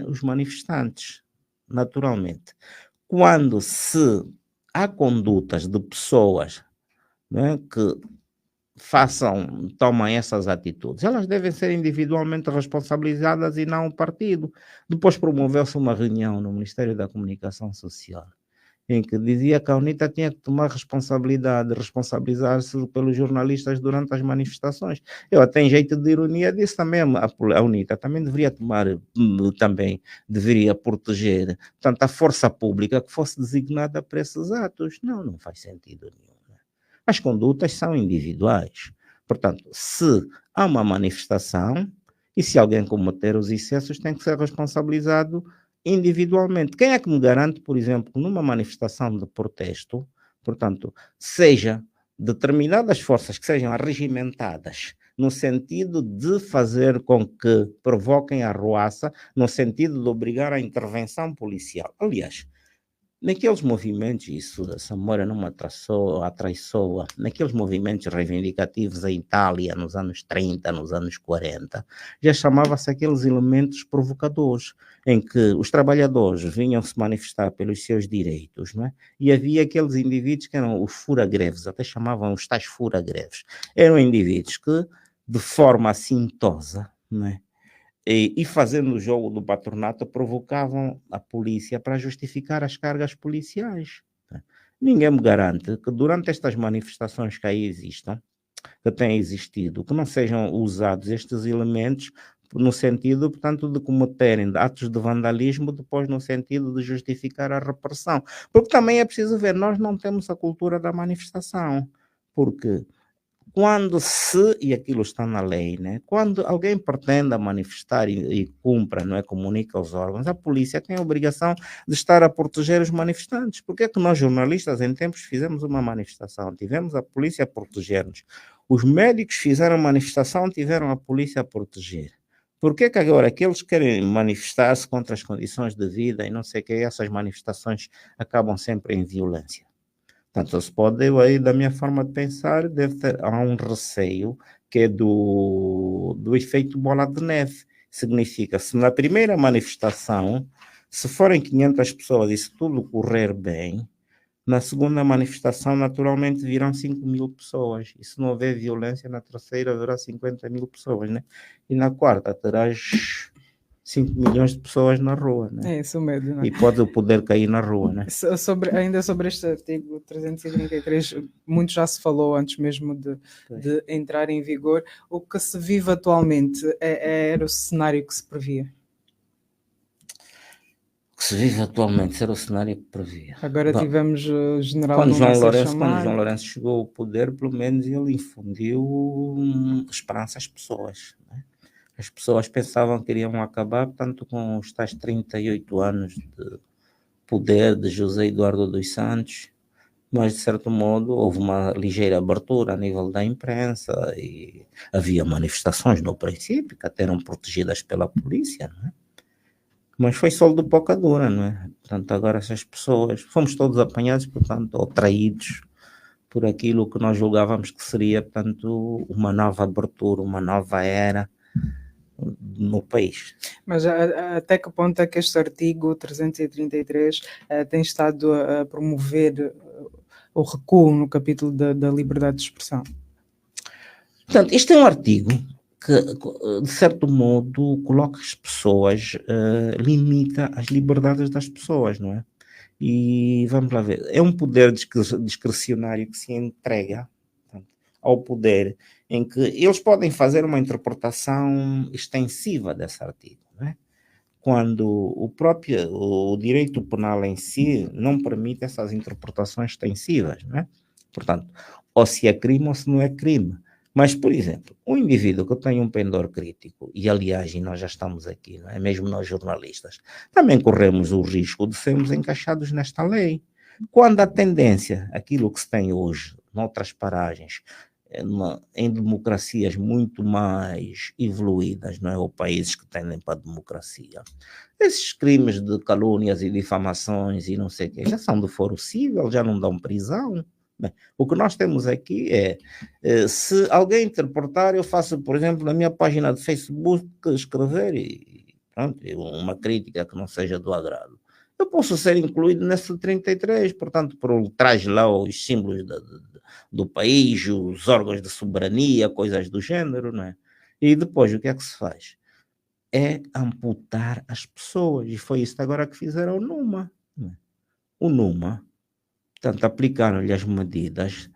os manifestantes, naturalmente. Quando se há condutas de pessoas, não é, que tomam essas atitudes, elas devem ser individualmente responsabilizadas e não o partido. Depois promoveu-se uma reunião no Ministério da Comunicação Social, em que dizia que a UNITA tinha que tomar responsabilizar-se pelos jornalistas durante as manifestações. Eu até em jeito de ironia disse também, a UNITA também deveria também deveria proteger, portanto, a força pública que fosse designada para esses atos. Não faz sentido nenhum. As condutas são individuais. Portanto, se há uma manifestação e se alguém cometer os excessos, tem que ser responsabilizado individualmente. Quem é que me garante, por exemplo, numa manifestação de protesto, portanto, seja determinadas forças que sejam arregimentadas no sentido de fazer com que provoquem a arruaça, no sentido de obrigar a intervenção policial. Aliás, naqueles movimentos, essa memória não me atraiçoa, naqueles movimentos reivindicativos em Itália, nos anos 30, nos anos 40, já chamava-se aqueles elementos provocadores, em que os trabalhadores vinham se manifestar pelos seus direitos, não é? E havia aqueles indivíduos que eram os fura-greves, até chamavam os tais fura-greves. Eram indivíduos que, de forma assintosa, não é? E fazendo o jogo do patronato, provocavam a polícia para justificar as cargas policiais. Ninguém me garante que durante estas manifestações que aí existam, que têm existido, que não sejam usados estes elementos no sentido, portanto, de cometerem atos de vandalismo, depois no sentido de justificar a repressão. Porque também é preciso ver, nós não temos a cultura da manifestação, porque quando e aquilo está na lei, né? Quando alguém pretende manifestar e cumpra, não é, comunica aos órgãos, a polícia tem a obrigação de estar a proteger os manifestantes. Porque é que nós jornalistas em tempos fizemos uma manifestação, tivemos a polícia a proteger-nos. Os médicos fizeram manifestação, tiveram a polícia a proteger. Por que agora aqueles que querem manifestar-se contra as condições de vida e não sei o que, essas manifestações acabam sempre em violência? Portanto, se pode, eu aí, da minha forma de pensar, há um receio que é do efeito bola de neve. Significa, se na primeira manifestação, se forem 500 pessoas e se tudo correr bem, na segunda manifestação, naturalmente, virão 5.000 pessoas. E se não houver violência, na terceira haverá 50.000 pessoas, né? E na quarta terás 5 milhões de pessoas na rua, né? É esse o medo, não é? E pode o poder cair na rua, né? Ainda sobre este artigo 333, muito já se falou antes mesmo de entrar em vigor. O que se vive atualmente era o cenário que se previa? O que que se vive atualmente, esse era o cenário que previa. Agora Bom, tivemos o general quando Numa a ser Quando chamado. João Lourenço chegou ao poder, pelo menos ele infundiu esperança às pessoas, né? As pessoas pensavam que iriam acabar, portanto, com os tais 38 anos de poder de José Eduardo dos Santos, mas de certo modo houve uma ligeira abertura a nível da imprensa e havia manifestações no princípio que até eram protegidas pela polícia, não é? Mas foi sol de pouca dura, não é? Portanto, agora essas pessoas, fomos todos apanhados, portanto, ou traídos por aquilo que nós julgávamos que seria, portanto, uma nova abertura, uma nova era no país. Mas até que ponto é que este artigo 333 tem estado a promover o recuo no capítulo da liberdade de expressão? Portanto, este é um artigo que, de certo modo, coloca as pessoas, limita as liberdades das pessoas, não é? E vamos lá ver, é um poder discricionário que se entrega, portanto, ao poder, em que eles podem fazer uma interpretação extensiva desse artigo, não é? Quando o direito penal em si não permite essas interpretações extensivas, não é? Portanto, ou se é crime ou se não é crime. Mas, por exemplo, um indivíduo que tem um pendor crítico, e aliás, e nós já estamos aqui, não é? Mesmo nós jornalistas, também corremos o risco de sermos encaixados nesta lei. Quando a tendência, aquilo que se tem hoje, noutras paragens, em democracias muito mais evoluídas, não é? Ou países que tendem para a democracia, esses crimes de calúnias e difamações e não sei o quê, já são de foro cível, já não dão prisão. Bem, o que nós temos aqui é, se alguém interpretar, eu faço, por exemplo, na minha página de Facebook, escrever e pronto, uma crítica que não seja do agrado. Eu posso ser incluído nesse 33, portanto, por trás lá os símbolos do país, os órgãos de soberania, coisas do género, não é? E depois o que é que se faz? É amputar as pessoas, e foi isso agora que fizeram o NUMA. Não é? O NUMA, portanto, aplicaram-lhe as medidas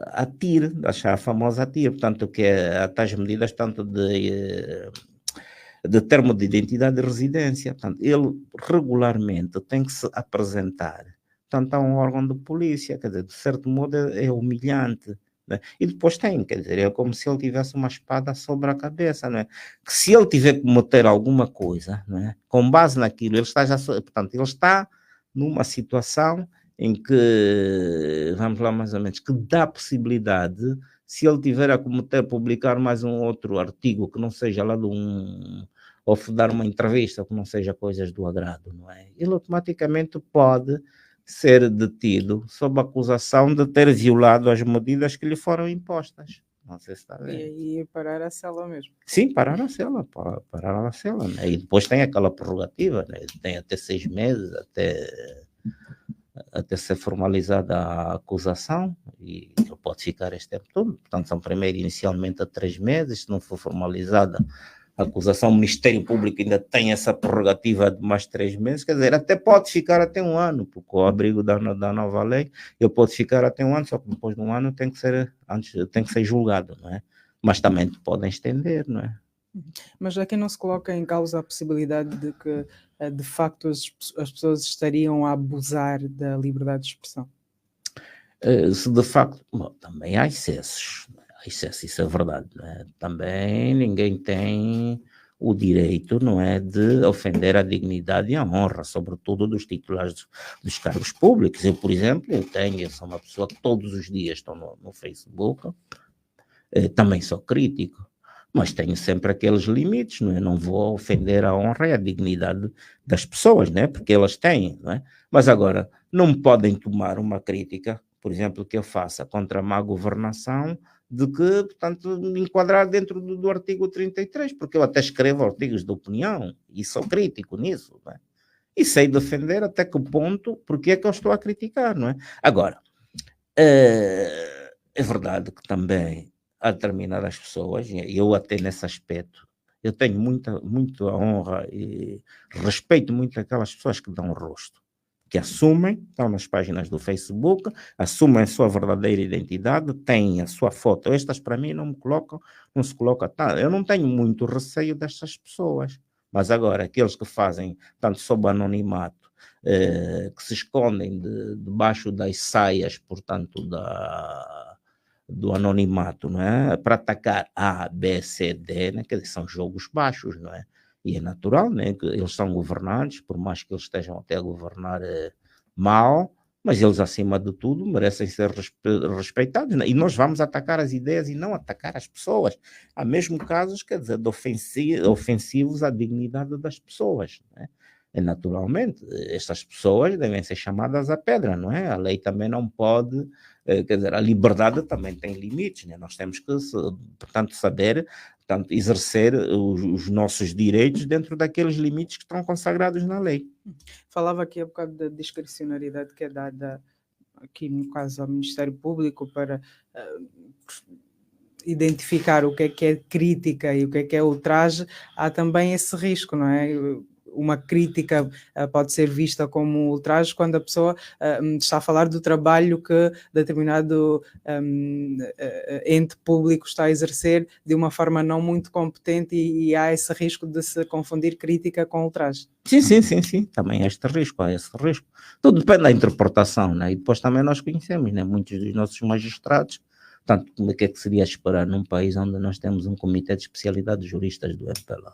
a TIR, a famosa TIR, portanto, que é as medidas tanto de termo de identidade e residência. Portanto, ele regularmente tem que se apresentar, portanto, a um órgão de polícia, quer dizer, de certo modo é humilhante. Né? E depois tem, quer dizer, é como se ele tivesse uma espada sobre a cabeça, não é? Que se ele tiver que cometer alguma coisa, não é? Com base naquilo, ele está portanto, ele está numa situação em que, vamos lá mais ou menos, que dá possibilidade, se ele tiver a cometer, publicar mais um outro artigo que não seja lá de ou dar uma entrevista que não seja coisas do agrado, não é? Ele automaticamente pode ser detido sob acusação de ter violado as medidas que lhe foram impostas. Não sei se está a ver. E aí parar a cela mesmo. Sim, parar a cela, né? E depois tem aquela prerrogativa, né? Tem até 6 meses, até ser formalizada a acusação, e ele pode ficar este tempo todo. Portanto, são primeiro inicialmente a 3 meses, se não for formalizada a acusação, o Ministério Público ainda tem essa prerrogativa de mais 3 meses, quer dizer, até pode ficar até 1 ano, porque o abrigo da nova lei, ele pode ficar até 1 ano, só que depois de 1 ano tem que ser julgado, não é? Mas também podem estender, não é? Mas aqui não se coloca em causa a possibilidade de que, de facto, as pessoas estariam a abusar da liberdade de expressão? Se de facto, bom, também há excessos, isso é verdade, não é? Também ninguém tem o direito, não é, de ofender a dignidade e a honra, sobretudo dos titulares dos cargos públicos. Eu, por exemplo, eu sou uma pessoa que todos os dias estou no Facebook, também sou crítico, mas tenho sempre aqueles limites, não é? Não vou ofender a honra e a dignidade das pessoas, né? Porque elas têm, não é? Mas agora, não podem tomar uma crítica, por exemplo, que eu faça contra a má governação, de que, portanto, me enquadrar dentro do artigo 33, porque eu até escrevo artigos de opinião e sou crítico nisso, não é? E sei defender até que ponto, porque é que eu estou a criticar, não é? Agora, é verdade que também há determinadas pessoas, e eu até nesse aspecto, eu tenho muita honra e respeito muito aquelas pessoas que dão o rosto, que assumem, estão nas páginas do Facebook, assumem a sua verdadeira identidade, têm a sua foto. Estas para mim não se colocam, tá? Eu não tenho muito receio destas pessoas, Mas agora, aqueles que fazem, tanto sob anonimato, que se escondem debaixo das saias, portanto, do anonimato, não é? Para atacar A, B, C, D, né? Quer dizer, são jogos baixos, não é? E é natural, né? Que eles são governantes, por mais que eles estejam até a governar mal, mas eles, acima de tudo, merecem ser respeitados, né? E nós vamos atacar as ideias e não atacar as pessoas. Há mesmo casos, quer dizer, de ofensivos à dignidade das pessoas, né? E, naturalmente, estas pessoas devem ser chamadas à pedra, não é? A lei também não pode, quer dizer, a liberdade também tem limites, né? Nós temos que, portanto, saber, portanto, exercer os nossos direitos dentro daqueles limites que estão consagrados na lei. Falava aqui há bocado da discricionariedade que é dada aqui, no caso, ao Ministério Público para identificar o que é crítica e o que é ultraje. Há também esse risco, não é? Uma crítica pode ser vista como ultraje quando a pessoa está a falar do trabalho que determinado ente público está a exercer de uma forma não muito competente e há esse risco de se confundir crítica com ultraje. Sim. Também há esse risco. Tudo depende da interpretação, né? E depois também nós conhecemos, né? Muitos dos nossos magistrados, portanto, o que é que seria esperar num país onde nós temos um comitê de especialidade de juristas do MPLA?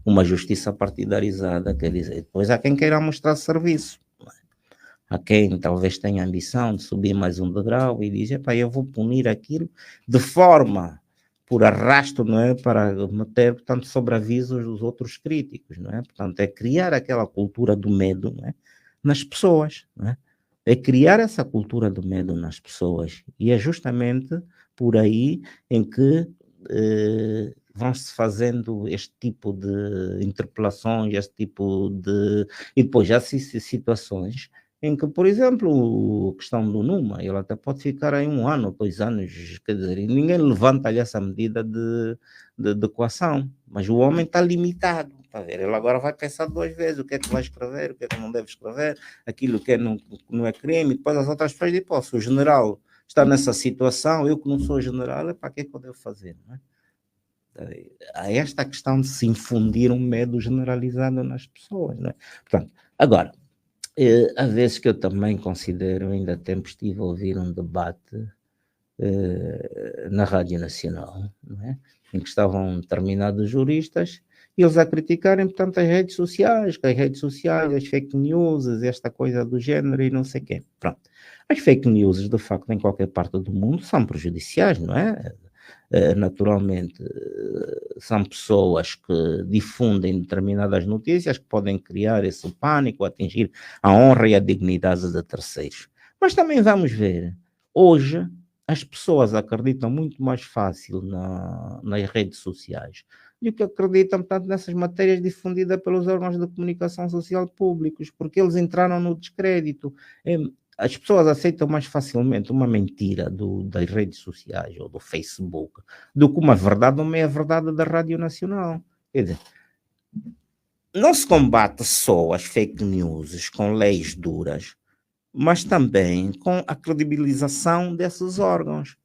Uma justiça partidarizada, quer dizer, depois há quem queira mostrar serviço, há quem talvez tenha a ambição de subir mais um degrau e dizer, eu vou punir aquilo de forma, por arrasto, não é, para meter, portanto, sobre avisos os outros críticos, não é? Portanto, é criar aquela cultura do medo, não é? Nas pessoas, não é? É criar essa cultura do medo nas pessoas, e é justamente por aí em que vão-se fazendo este tipo de interpelações, este tipo de... E depois já se situações em que, por exemplo, a questão do Numa, ele até pode ficar aí 1 ano, 2 anos, quer dizer, e ninguém levanta-lhe essa medida de coação, mas o homem está limitado, está a ver? Ele agora vai pensar 2 vezes o que é que vai escrever, o que é que não deve escrever, aquilo que não é crime, e depois as outras pessoas dizem, se o general está nessa situação, eu que não sou general, para que é que eu devo fazer, não é? Há esta questão de se infundir um medo generalizado nas pessoas, não é? Portanto, agora, há vezes que eu também considero, ainda há tempo estive a ouvir um debate na Rádio Nacional, não é? Em que estavam determinados juristas e eles a criticarem, portanto, as redes sociais, as fake news, esta coisa do género e não sei o quê. Pronto. As fake news, de facto, em qualquer parte do mundo, são prejudiciais, não é? Naturalmente, são pessoas que difundem determinadas notícias que podem criar esse pânico, atingir a honra e a dignidade de terceiros. Mas também vamos ver, hoje as pessoas acreditam muito mais fácil nas redes sociais do que acreditam, portanto, nessas matérias difundidas pelos órgãos de comunicação social públicos, porque eles entraram no descrédito. As pessoas aceitam mais facilmente uma mentira das redes sociais ou do Facebook do que uma verdade ou meia-verdade da Rádio Nacional. Quer dizer, não se combate só as fake news com leis duras, mas também com a credibilização desses órgãos.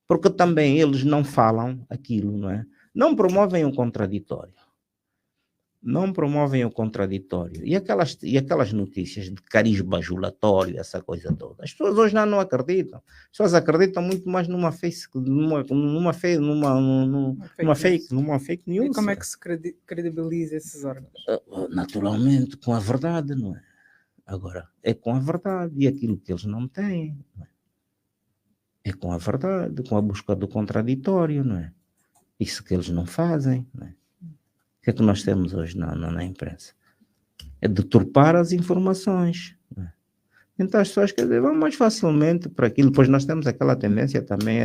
Porque também eles não falam aquilo, não é? Não promovem o contraditório. E aquelas notícias de cariz bajulatório, essa coisa toda. As pessoas hoje não acreditam. As pessoas acreditam muito mais numa fake news. E como é que se credibiliza esses órgãos? Naturalmente, com a verdade, não é? Agora, é com a verdade e aquilo que eles não têm. Não é? É com a verdade, com a busca do contraditório, não é? Isso que eles não fazem, não é? O que é que nós temos hoje na imprensa? É deturpar as informações. Né? Então as pessoas vão mais facilmente para aquilo. Depois nós temos aquela tendência também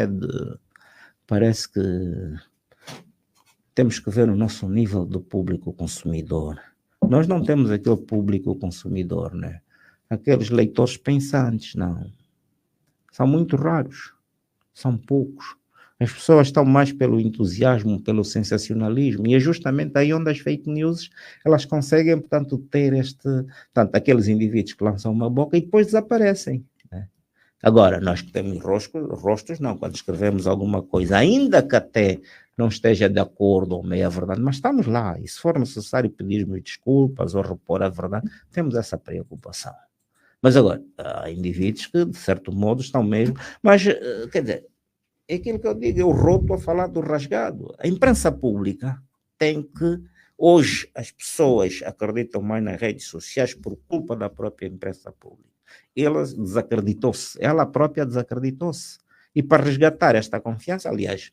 parece que temos que ver o nosso nível do público consumidor. Nós não temos aquele público consumidor, né? Aqueles leitores pensantes, não. São muito raros. São poucos. As pessoas estão mais pelo entusiasmo, pelo sensacionalismo, e é justamente aí onde as fake news, elas conseguem, portanto, ter aqueles indivíduos que lançam uma boca e depois desaparecem, né? Agora, nós que temos rostos, não, quando escrevemos alguma coisa, ainda que até não esteja de acordo ou meia verdade, mas estamos lá, e se for necessário pedirmos desculpas ou repor a verdade, temos essa preocupação. Mas agora, há indivíduos que, de certo modo, estão mesmo, mas, quer dizer, é aquilo que eu digo, eu roto a falar do rasgado. A imprensa pública tem que, hoje, as pessoas acreditam mais nas redes sociais por culpa da própria imprensa pública. Ela desacreditou-se, ela própria desacreditou-se. E para resgatar esta confiança, aliás,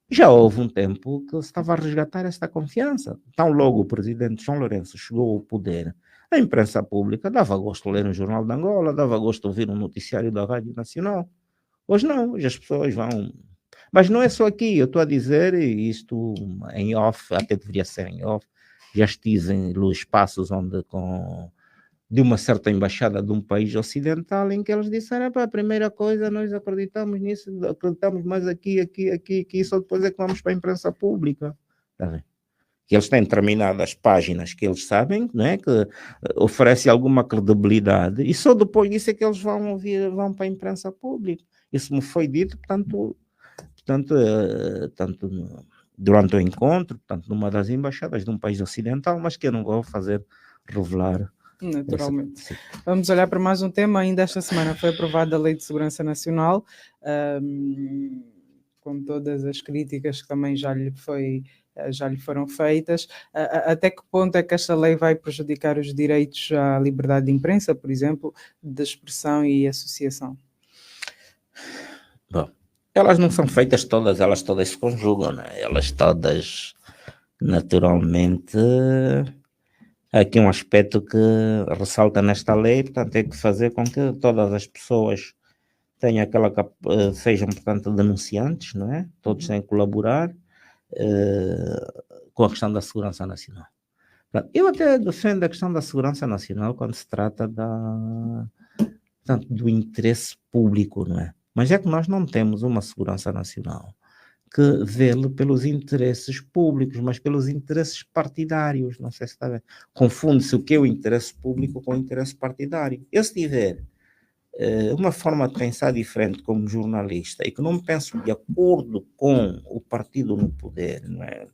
já houve um tempo que se estava a resgatar esta confiança. Tão logo o presidente João Lourenço chegou ao poder, a imprensa pública dava gosto de ler um jornal de Angola, dava gosto de ouvir um noticiário da Rádio Nacional. Hoje não, hoje as pessoas vão... Mas não é só aqui, eu estou a dizer, e isto em off, até deveria ser em off, já estive em espaços onde de uma certa embaixada de um país ocidental, em que eles disseram, a primeira coisa, nós acreditamos nisso, acreditamos mais aqui, só depois é que vamos para a imprensa pública. Está bem? Que eles têm determinadas páginas que eles sabem, não é? Que oferece alguma credibilidade, e só depois disso é que eles vão para a imprensa pública. Isso me foi dito, portanto durante o encontro, portanto, numa das embaixadas de um país ocidental, mas que eu não vou fazer revelar. Naturalmente. Vamos olhar para mais um tema. Ainda esta semana foi aprovada a Lei de Segurança Nacional, com todas as críticas que também já lhe foram feitas. Até que ponto é que esta lei vai prejudicar os direitos à liberdade de imprensa, por exemplo, de expressão e associação? Bom, elas não são feitas todas, elas todas se conjugam, né? Elas todas, naturalmente... Há aqui um aspecto que ressalta nesta lei, portanto, é que fazer com que todas as pessoas tenham sejam, portanto, denunciantes, não é? Todos têm que colaborar com a questão da segurança nacional. Eu até defendo a questão da segurança nacional quando se trata portanto, do interesse público, não é? Mas é que nós não temos uma segurança nacional que vê-lo pelos interesses públicos, mas pelos interesses partidários, não sei se está bem. Confunde-se o que é o interesse público com o interesse partidário. Eu, se tiver uma forma de pensar diferente como jornalista e que não penso de acordo com o partido no poder, não é?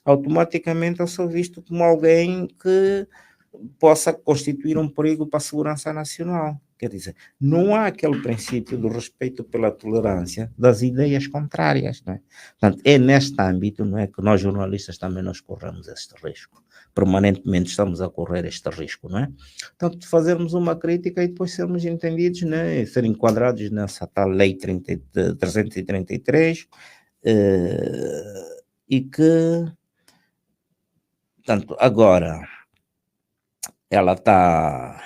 Automaticamente eu sou visto como alguém que possa constituir um perigo para a segurança nacional. Quer dizer, não há aquele princípio do respeito pela tolerância das ideias contrárias, não é? Portanto, é neste âmbito, não é, que nós jornalistas também nós corremos este risco. Permanentemente estamos a correr este risco, não é? Portanto, de fazermos uma crítica e depois sermos entendidos, né, ser enquadrados nessa tal lei 333, e que, portanto, agora ela está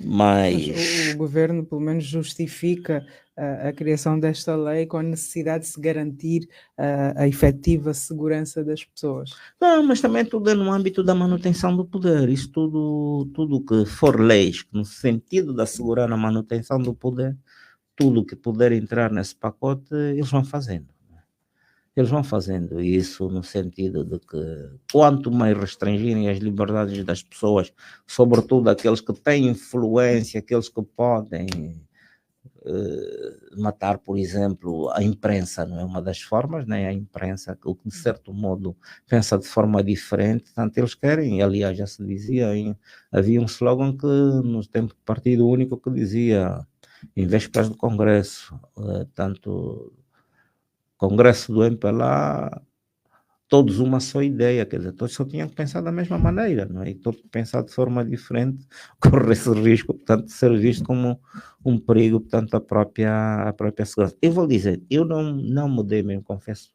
mais... O governo, pelo menos, justifica a criação desta lei com a necessidade de se garantir a efetiva segurança das pessoas. Não, mas também tudo é no âmbito da manutenção do poder. Isso tudo que for leis, no sentido de assegurar a manutenção do poder, tudo que puder entrar nesse pacote, eles vão fazendo. Eles vão fazendo isso no sentido de que quanto mais restringirem as liberdades das pessoas, sobretudo aqueles que têm influência, aqueles que podem matar, por exemplo, a imprensa, não é uma das formas, né? A imprensa, que de certo modo pensa de forma diferente, tanto eles querem, aliás já se dizia, havia um slogan que no tempo do Partido Único que dizia, em vésperas do Congresso, tanto... Congresso do MPLA, todos uma só ideia, quer dizer, todos só tinham que pensar da mesma maneira, não é? E todos pensar de forma diferente, correr esse risco, portanto, de ser visto como um perigo, portanto, a própria segurança. Eu vou dizer, eu não me dei, mesmo confesso,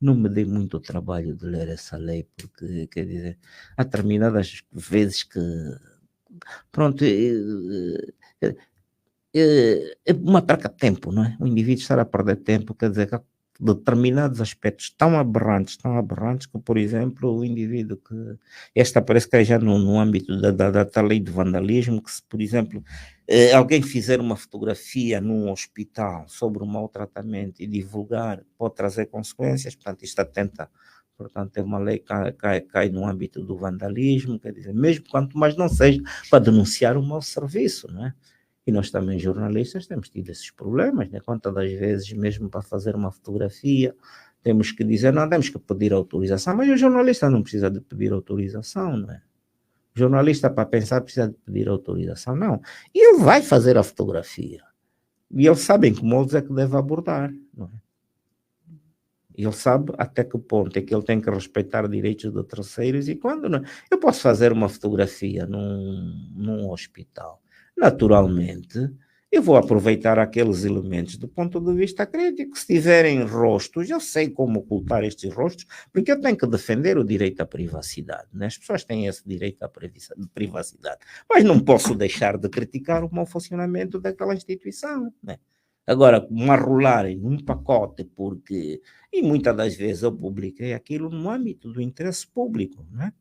não me dei muito trabalho de ler essa lei, porque, quer dizer, há determinadas vezes que, pronto, é uma perca de tempo, não é? O indivíduo estar a perder tempo, quer dizer, determinados aspectos tão aberrantes, que, por exemplo, o indivíduo que... Esta parece que é já no âmbito da lei de vandalismo, que se, por exemplo, alguém fizer uma fotografia num hospital sobre um maltratamento e divulgar, pode trazer consequências, portanto, isto atenta... Portanto, é uma lei que cai no âmbito do vandalismo, quer dizer, mesmo quanto mais não seja para denunciar um mau serviço, não é? E nós também, jornalistas, temos tido esses problemas, né? Quantas das vezes, mesmo para fazer uma fotografia, temos que dizer, não, temos que pedir autorização, mas o jornalista não precisa de pedir autorização, não é? O jornalista, para pensar, precisa de pedir autorização, não. E ele vai fazer a fotografia. E eles sabem que modos é que deve abordar, não é? Ele sabe até que ponto é que ele tem que respeitar direitos de terceiros e quando não. Eu posso fazer uma fotografia num hospital. Naturalmente, eu vou aproveitar aqueles elementos do ponto de vista crítico. Se tiverem rostos, eu sei como ocultar estes rostos, porque eu tenho que defender o direito à privacidade, né? As pessoas têm esse direito à privacidade, mas não posso deixar de criticar o mau funcionamento daquela instituição, né? Agora, marrolarem num pacote, porque. E muitas das vezes eu publiquei aquilo no âmbito do interesse público, né?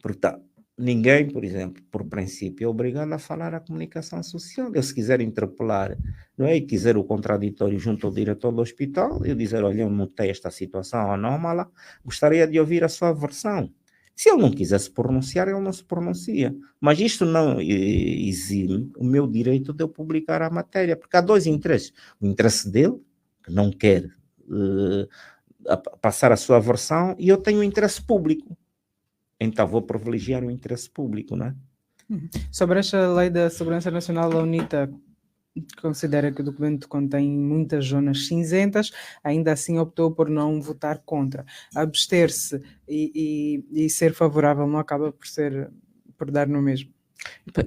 Portanto, ninguém, por exemplo, por princípio, é obrigado a falar a comunicação social. Eu, se quiser interpelar, não é? E quiser o contraditório junto ao diretor do hospital, eu dizer, olha, eu notei esta situação anómala, gostaria de ouvir a sua versão. Se ele não quiser se pronunciar, ele não se pronuncia. Mas isto não exime o meu direito de eu publicar a matéria, porque há dois interesses. O interesse dele, que não quer passar a sua versão, e eu tenho o interesse público. Então vou privilegiar o interesse público, não é? Sobre esta lei da Segurança Nacional, a UNITA considera que o documento contém muitas zonas cinzentas, ainda assim optou por não votar contra. Abster-se e ser favorável não acaba por dar no mesmo.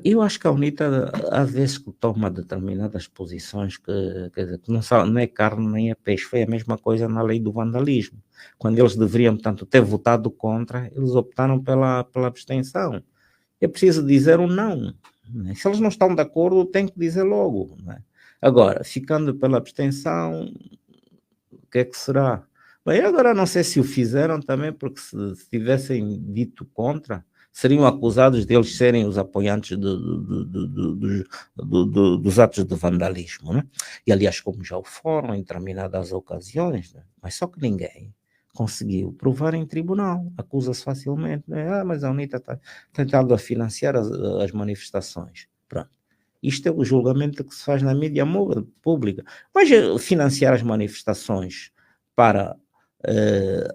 Eu acho que a UNITA, às vezes, que toma determinadas posições que, quer dizer, que não é carne nem é peixe. Foi a mesma coisa na lei do vandalismo. Quando eles deveriam, portanto, ter votado contra, eles optaram pela abstenção. É preciso dizer um não. Né? Se eles não estão de acordo, tem que dizer logo. Né? Agora, ficando pela abstenção, o que é que será? Bem, agora não sei se o fizeram também, porque se tivessem dito contra, seriam acusados de eles serem os apoiantes dos atos de vandalismo, né? E aliás, como já o foram em determinadas ocasiões, né? Mas só que ninguém conseguiu provar em tribunal, acusa-se facilmente, né? Mas a UNITA está tentando a financiar as manifestações, pronto. Isto é o julgamento que se faz na mídia pública, mas financiar as manifestações para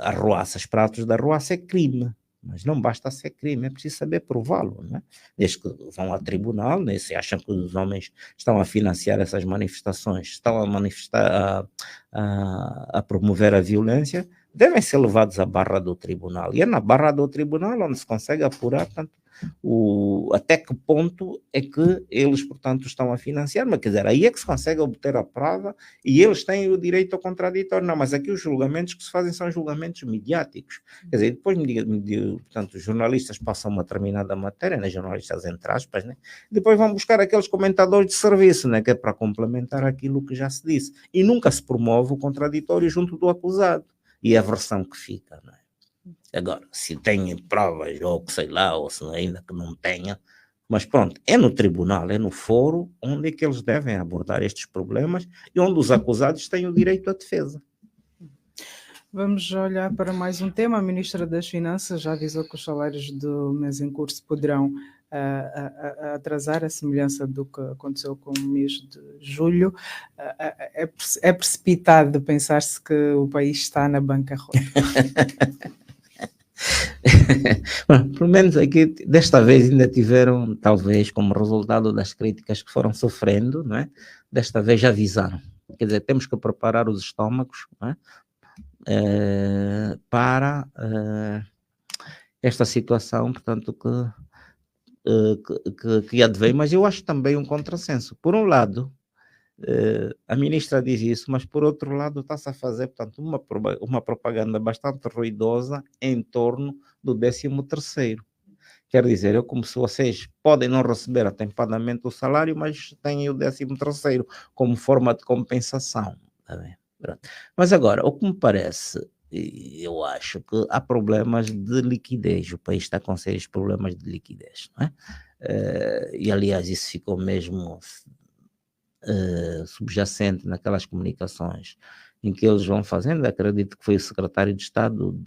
arruaças, para atos de arruaça é crime. Mas não basta ser crime, é preciso saber prová-lo, né? Desde que vão a tribunal, né? Se acham que os homens estão a financiar essas manifestações, estão a manifestar, a promover a violência, devem ser levados à barra do tribunal. E é na barra do tribunal onde se consegue apurar, portanto, até que ponto é que eles, portanto, estão a financiar, mas quer dizer, aí é que se consegue obter a prova e eles têm o direito ao contraditório. Não, mas aqui os julgamentos que se fazem são julgamentos midiáticos. Quer dizer, depois, portanto, os jornalistas passam uma determinada matéria, né, jornalistas entre aspas, né, depois vão buscar aqueles comentadores de serviço, né, que é para complementar aquilo que já se disse. E nunca se promove o contraditório junto do acusado. E é a versão que fica, não é? Agora, se tem provas, ou que sei lá, ou se ainda que não tenha, mas pronto, é no tribunal, é no foro, onde é que eles devem abordar estes problemas e onde os acusados têm o direito à defesa. Vamos olhar para mais um tema. A Ministra das Finanças já avisou que os salários do mês em curso poderão atrasar, a semelhança do que aconteceu com o mês de julho. É precipitado pensar-se que o país está na bancarrota. Bom, pelo menos aqui, desta vez ainda tiveram, talvez, como resultado das críticas que foram sofrendo, não é? Desta vez já avisaram. Quer dizer, temos que preparar os estômagos, não é? Para esta situação, portanto, que advém, mas eu acho também um contrassenso. Por um lado, a ministra diz isso, mas por outro lado está-se a fazer, portanto, uma propaganda bastante ruidosa em torno do 13º. Quer dizer, como se vocês podem não receber atempadamente o salário, mas têm o 13º como forma de compensação. Tá bem? Mas agora, o que me parece, eu acho que há problemas de liquidez, o país está com sérios problemas de liquidez, não é? E aliás isso ficou mesmo subjacente naquelas comunicações em que eles vão fazendo, acredito que foi o secretário de Estado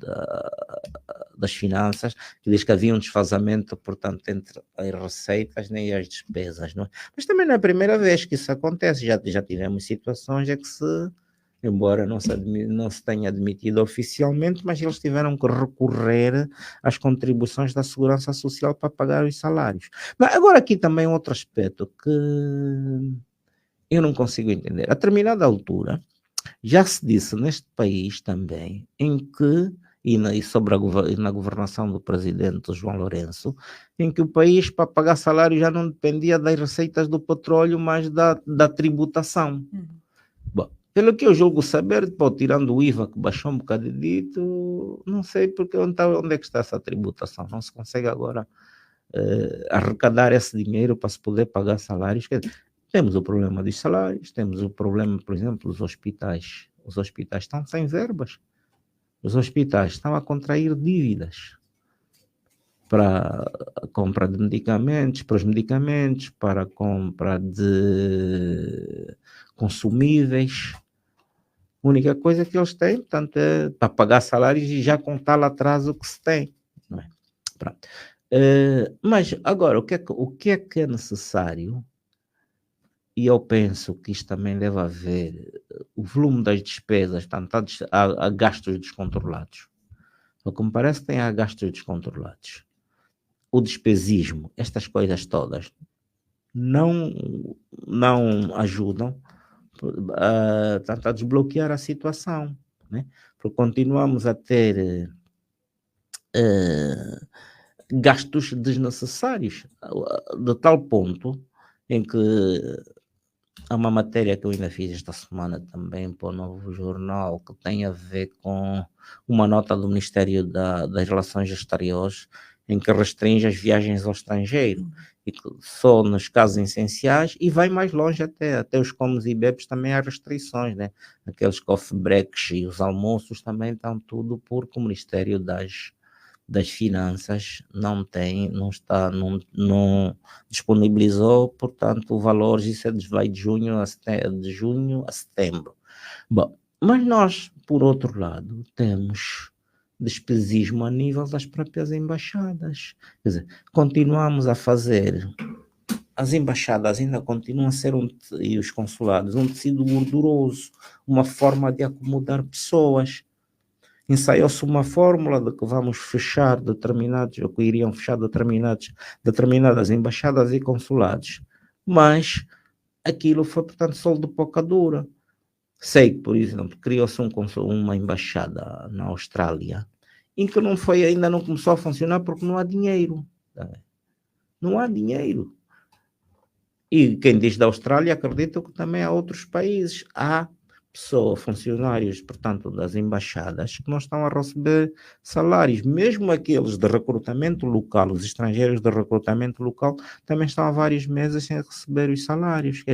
das Finanças, que diz que havia um desfazamento, portanto, entre as receitas, né, e as despesas, não é? Mas também não é a primeira vez que isso acontece, já tivemos situações em que embora não se tenha admitido oficialmente, mas eles tiveram que recorrer às contribuições da Segurança Social para pagar os salários. Mas agora aqui também outro aspecto que eu não consigo entender. A determinada altura, já se disse neste país também, e sobre na governação do presidente João Lourenço, em que o país, para pagar salário, já não dependia das receitas do petróleo, mas da tributação. Bom, pelo que eu julgo saber, tirando o IVA, que baixou um bocadinho, não sei porque onde é que está essa tributação. Não se consegue agora arrecadar esse dinheiro para se poder pagar salários. Temos o problema dos salários, temos o problema, por exemplo, dos hospitais. Os hospitais estão sem verbas. Os hospitais estão a contrair dívidas para a compra de medicamentos, para os medicamentos, para a compra de consumíveis. A única coisa que eles têm, portanto, é para pagar salários e já com tal atraso que se tem. Não é? Pronto. Mas agora, o que é necessário? E eu penso que isto também leva a ver o volume das despesas, tanto a gastos descontrolados. O que me parece tem a gastos descontrolados. O despesismo, estas coisas todas, não ajudam a desbloquear a situação, né? Porque continuamos a ter gastos desnecessários, de tal ponto em que há uma matéria que eu ainda fiz esta semana também para o Novo Jornal, que tem a ver com uma nota do Ministério das Relações Exteriores, em que restringe as viagens ao estrangeiro, e que só nos casos essenciais, e vai mais longe até os comes e bebes também há restrições, né? Aqueles coffee breaks e os almoços também estão tudo porque o Ministério das Finanças não disponibilizou, portanto, o valor, isso vai de junho a setembro. Bom, mas nós, por outro lado, temos despesismo a nível das próprias embaixadas. Quer dizer, continuamos a fazer, as embaixadas ainda continuam a ser, e os consulados, um tecido gorduroso, uma forma de acomodar pessoas. Ensaiou-se uma fórmula de que vamos fechar determinadas embaixadas e consulados, mas aquilo foi, portanto, sol de pouca dura. Sei que, por exemplo, criou-se uma embaixada na Austrália, em que ainda não começou a funcionar porque não há dinheiro. Não há dinheiro. E quem diz da Austrália, acredito que também há outros países. Há funcionários, portanto, das embaixadas, que não estão a receber salários, mesmo aqueles de recrutamento local, os estrangeiros de recrutamento local, também estão há vários meses sem receber os salários.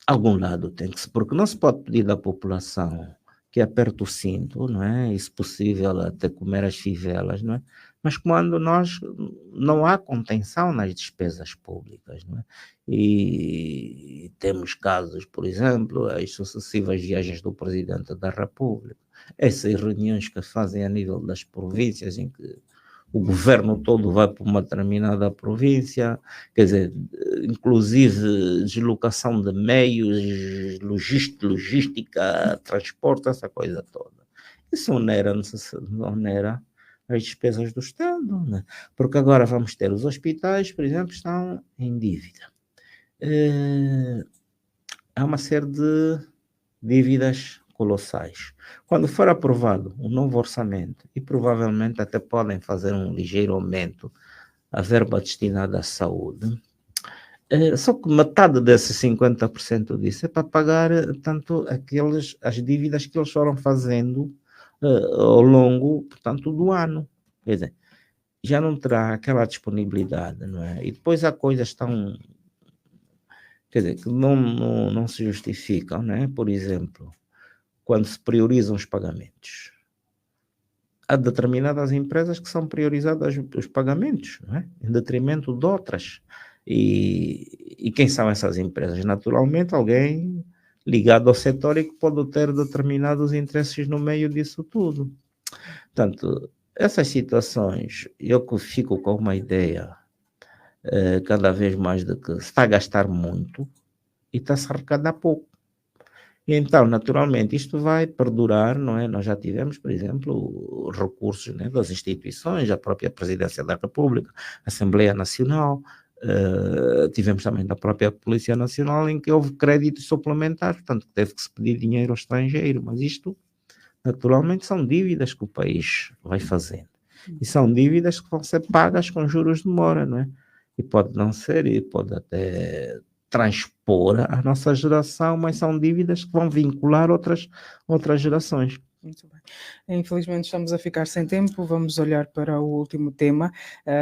Algum lado tem que ser, porque não se pode pedir da população que aperte o cinto, não é? E, se possível, até comer as fivelas, não é? Mas quando não há contenção nas despesas públicas, não é? E temos casos, por exemplo, as sucessivas viagens do Presidente da República, essas reuniões que fazem a nível das províncias, em que o governo todo vai para uma determinada província, quer dizer, inclusive deslocação de meios, logística, transporte, essa coisa toda. Isso onera as despesas do Estado, né? Porque agora vamos ter os hospitais, por exemplo, estão em dívida. Há uma série de dívidas colossais. Quando for aprovado um novo orçamento, e provavelmente até podem fazer um ligeiro aumento à verba destinada à saúde, só que metade desses 50% disso é para pagar tanto as dívidas que eles foram fazendo ao longo, portanto, do ano. Quer dizer, já não terá aquela disponibilidade, não é? E depois há coisas tão, quer dizer, que não se justificam, não é? Por exemplo, quando se priorizam os pagamentos. Há determinadas empresas que são priorizadas os pagamentos, não é? Em detrimento de outras. E quem são essas empresas? Naturalmente, alguém ligado ao setor e que pode ter determinados interesses no meio disso tudo. Portanto, essas situações, eu que fico com uma ideia cada vez mais de que se está a gastar muito e está-se a arrecadar pouco. E então, naturalmente, isto vai perdurar, não é? Nós já tivemos, por exemplo, recursos, né, das instituições, a própria Presidência da República, a Assembleia Nacional, tivemos também da própria Polícia Nacional, em que houve créditos suplementares, portanto, teve que se pedir dinheiro ao estrangeiro, mas isto, naturalmente, são dívidas que o país vai fazendo. E são dívidas que vão ser pagas com juros de mora, não é? E pode não ser, e pode até transpor a nossa geração, mas são dívidas que vão vincular outras gerações. Muito bem. Infelizmente estamos a ficar sem tempo, vamos olhar para o último tema.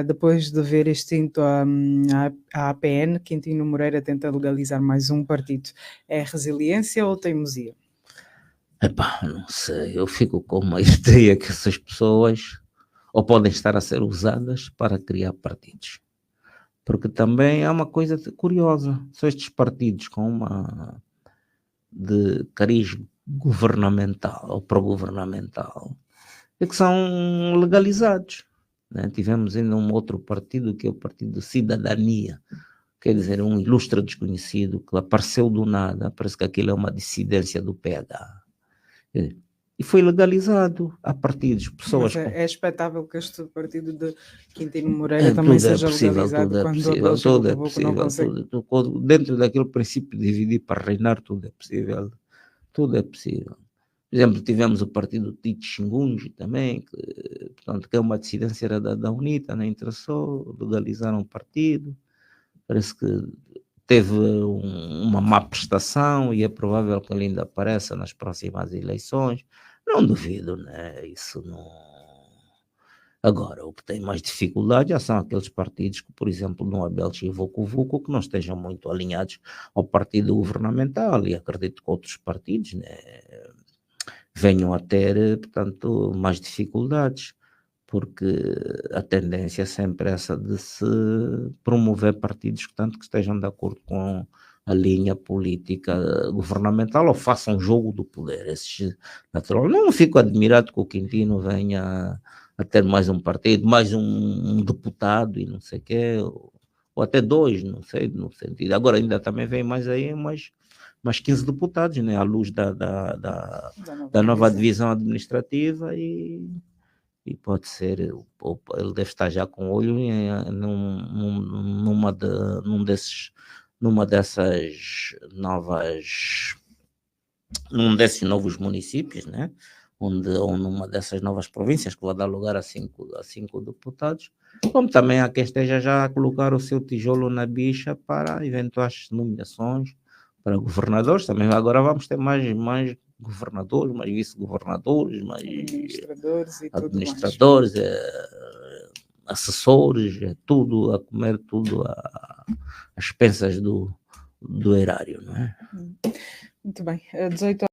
Depois de ver extinto a APN, Quintino Moreira tenta legalizar mais um partido. É resiliência ou teimosia? Epá, não sei, eu fico com uma ideia que essas pessoas ou podem estar a ser usadas para criar partidos. Porque também é uma coisa curiosa, são estes partidos com uma de cariz governamental ou pró-governamental é que são legalizados. Né? Tivemos ainda um outro partido que é o Partido de Cidadania, quer dizer, um ilustre desconhecido que apareceu do nada, parece que aquilo é uma dissidência do PH. E foi legalizado. Há partidos, pessoas... Mas é expectável que este partido de Quintino Moreira também seja legalizado quando tudo é possível, tudo, dentro daquele princípio de dividir para reinar, tudo é possível. Tudo é possível. Por exemplo, tivemos o partido Tite Xingunji também, que, portanto, que é uma dissidência da UNITA, não interessou, legalizaram o partido, parece que teve uma má prestação e é provável que ele ainda apareça nas próximas eleições. Não duvido, né? Isso não... Agora, o que tem mais dificuldade já são aqueles partidos que, por exemplo, no Abelche e Vucu, que não estejam muito alinhados ao partido governamental, e acredito que outros partidos, né, venham a ter, portanto, mais dificuldades, porque a tendência é sempre essa de se promover partidos que estejam de acordo com a linha política governamental ou façam jogo do poder. Natural. Não fico admirado que o Quintino venha a ter mais um partido, mais um deputado e não sei o quê, ou até dois, não sei, no sentido. Agora ainda também vem mais aí mais 15 deputados, né, à luz da nova divisão administrativa e pode ser, ele deve estar já com olho numa num desses novos municípios, né? Ou numa dessas novas províncias que vai dar lugar a cinco deputados, como também há quem esteja já a colocar o seu tijolo na bicha para eventuais nomeações para governadores. Também agora vamos ter mais governadores, mais vice-governadores, mais administradores, assessores, tudo a comer, tudo às expensas do erário, não é? Muito bem, 18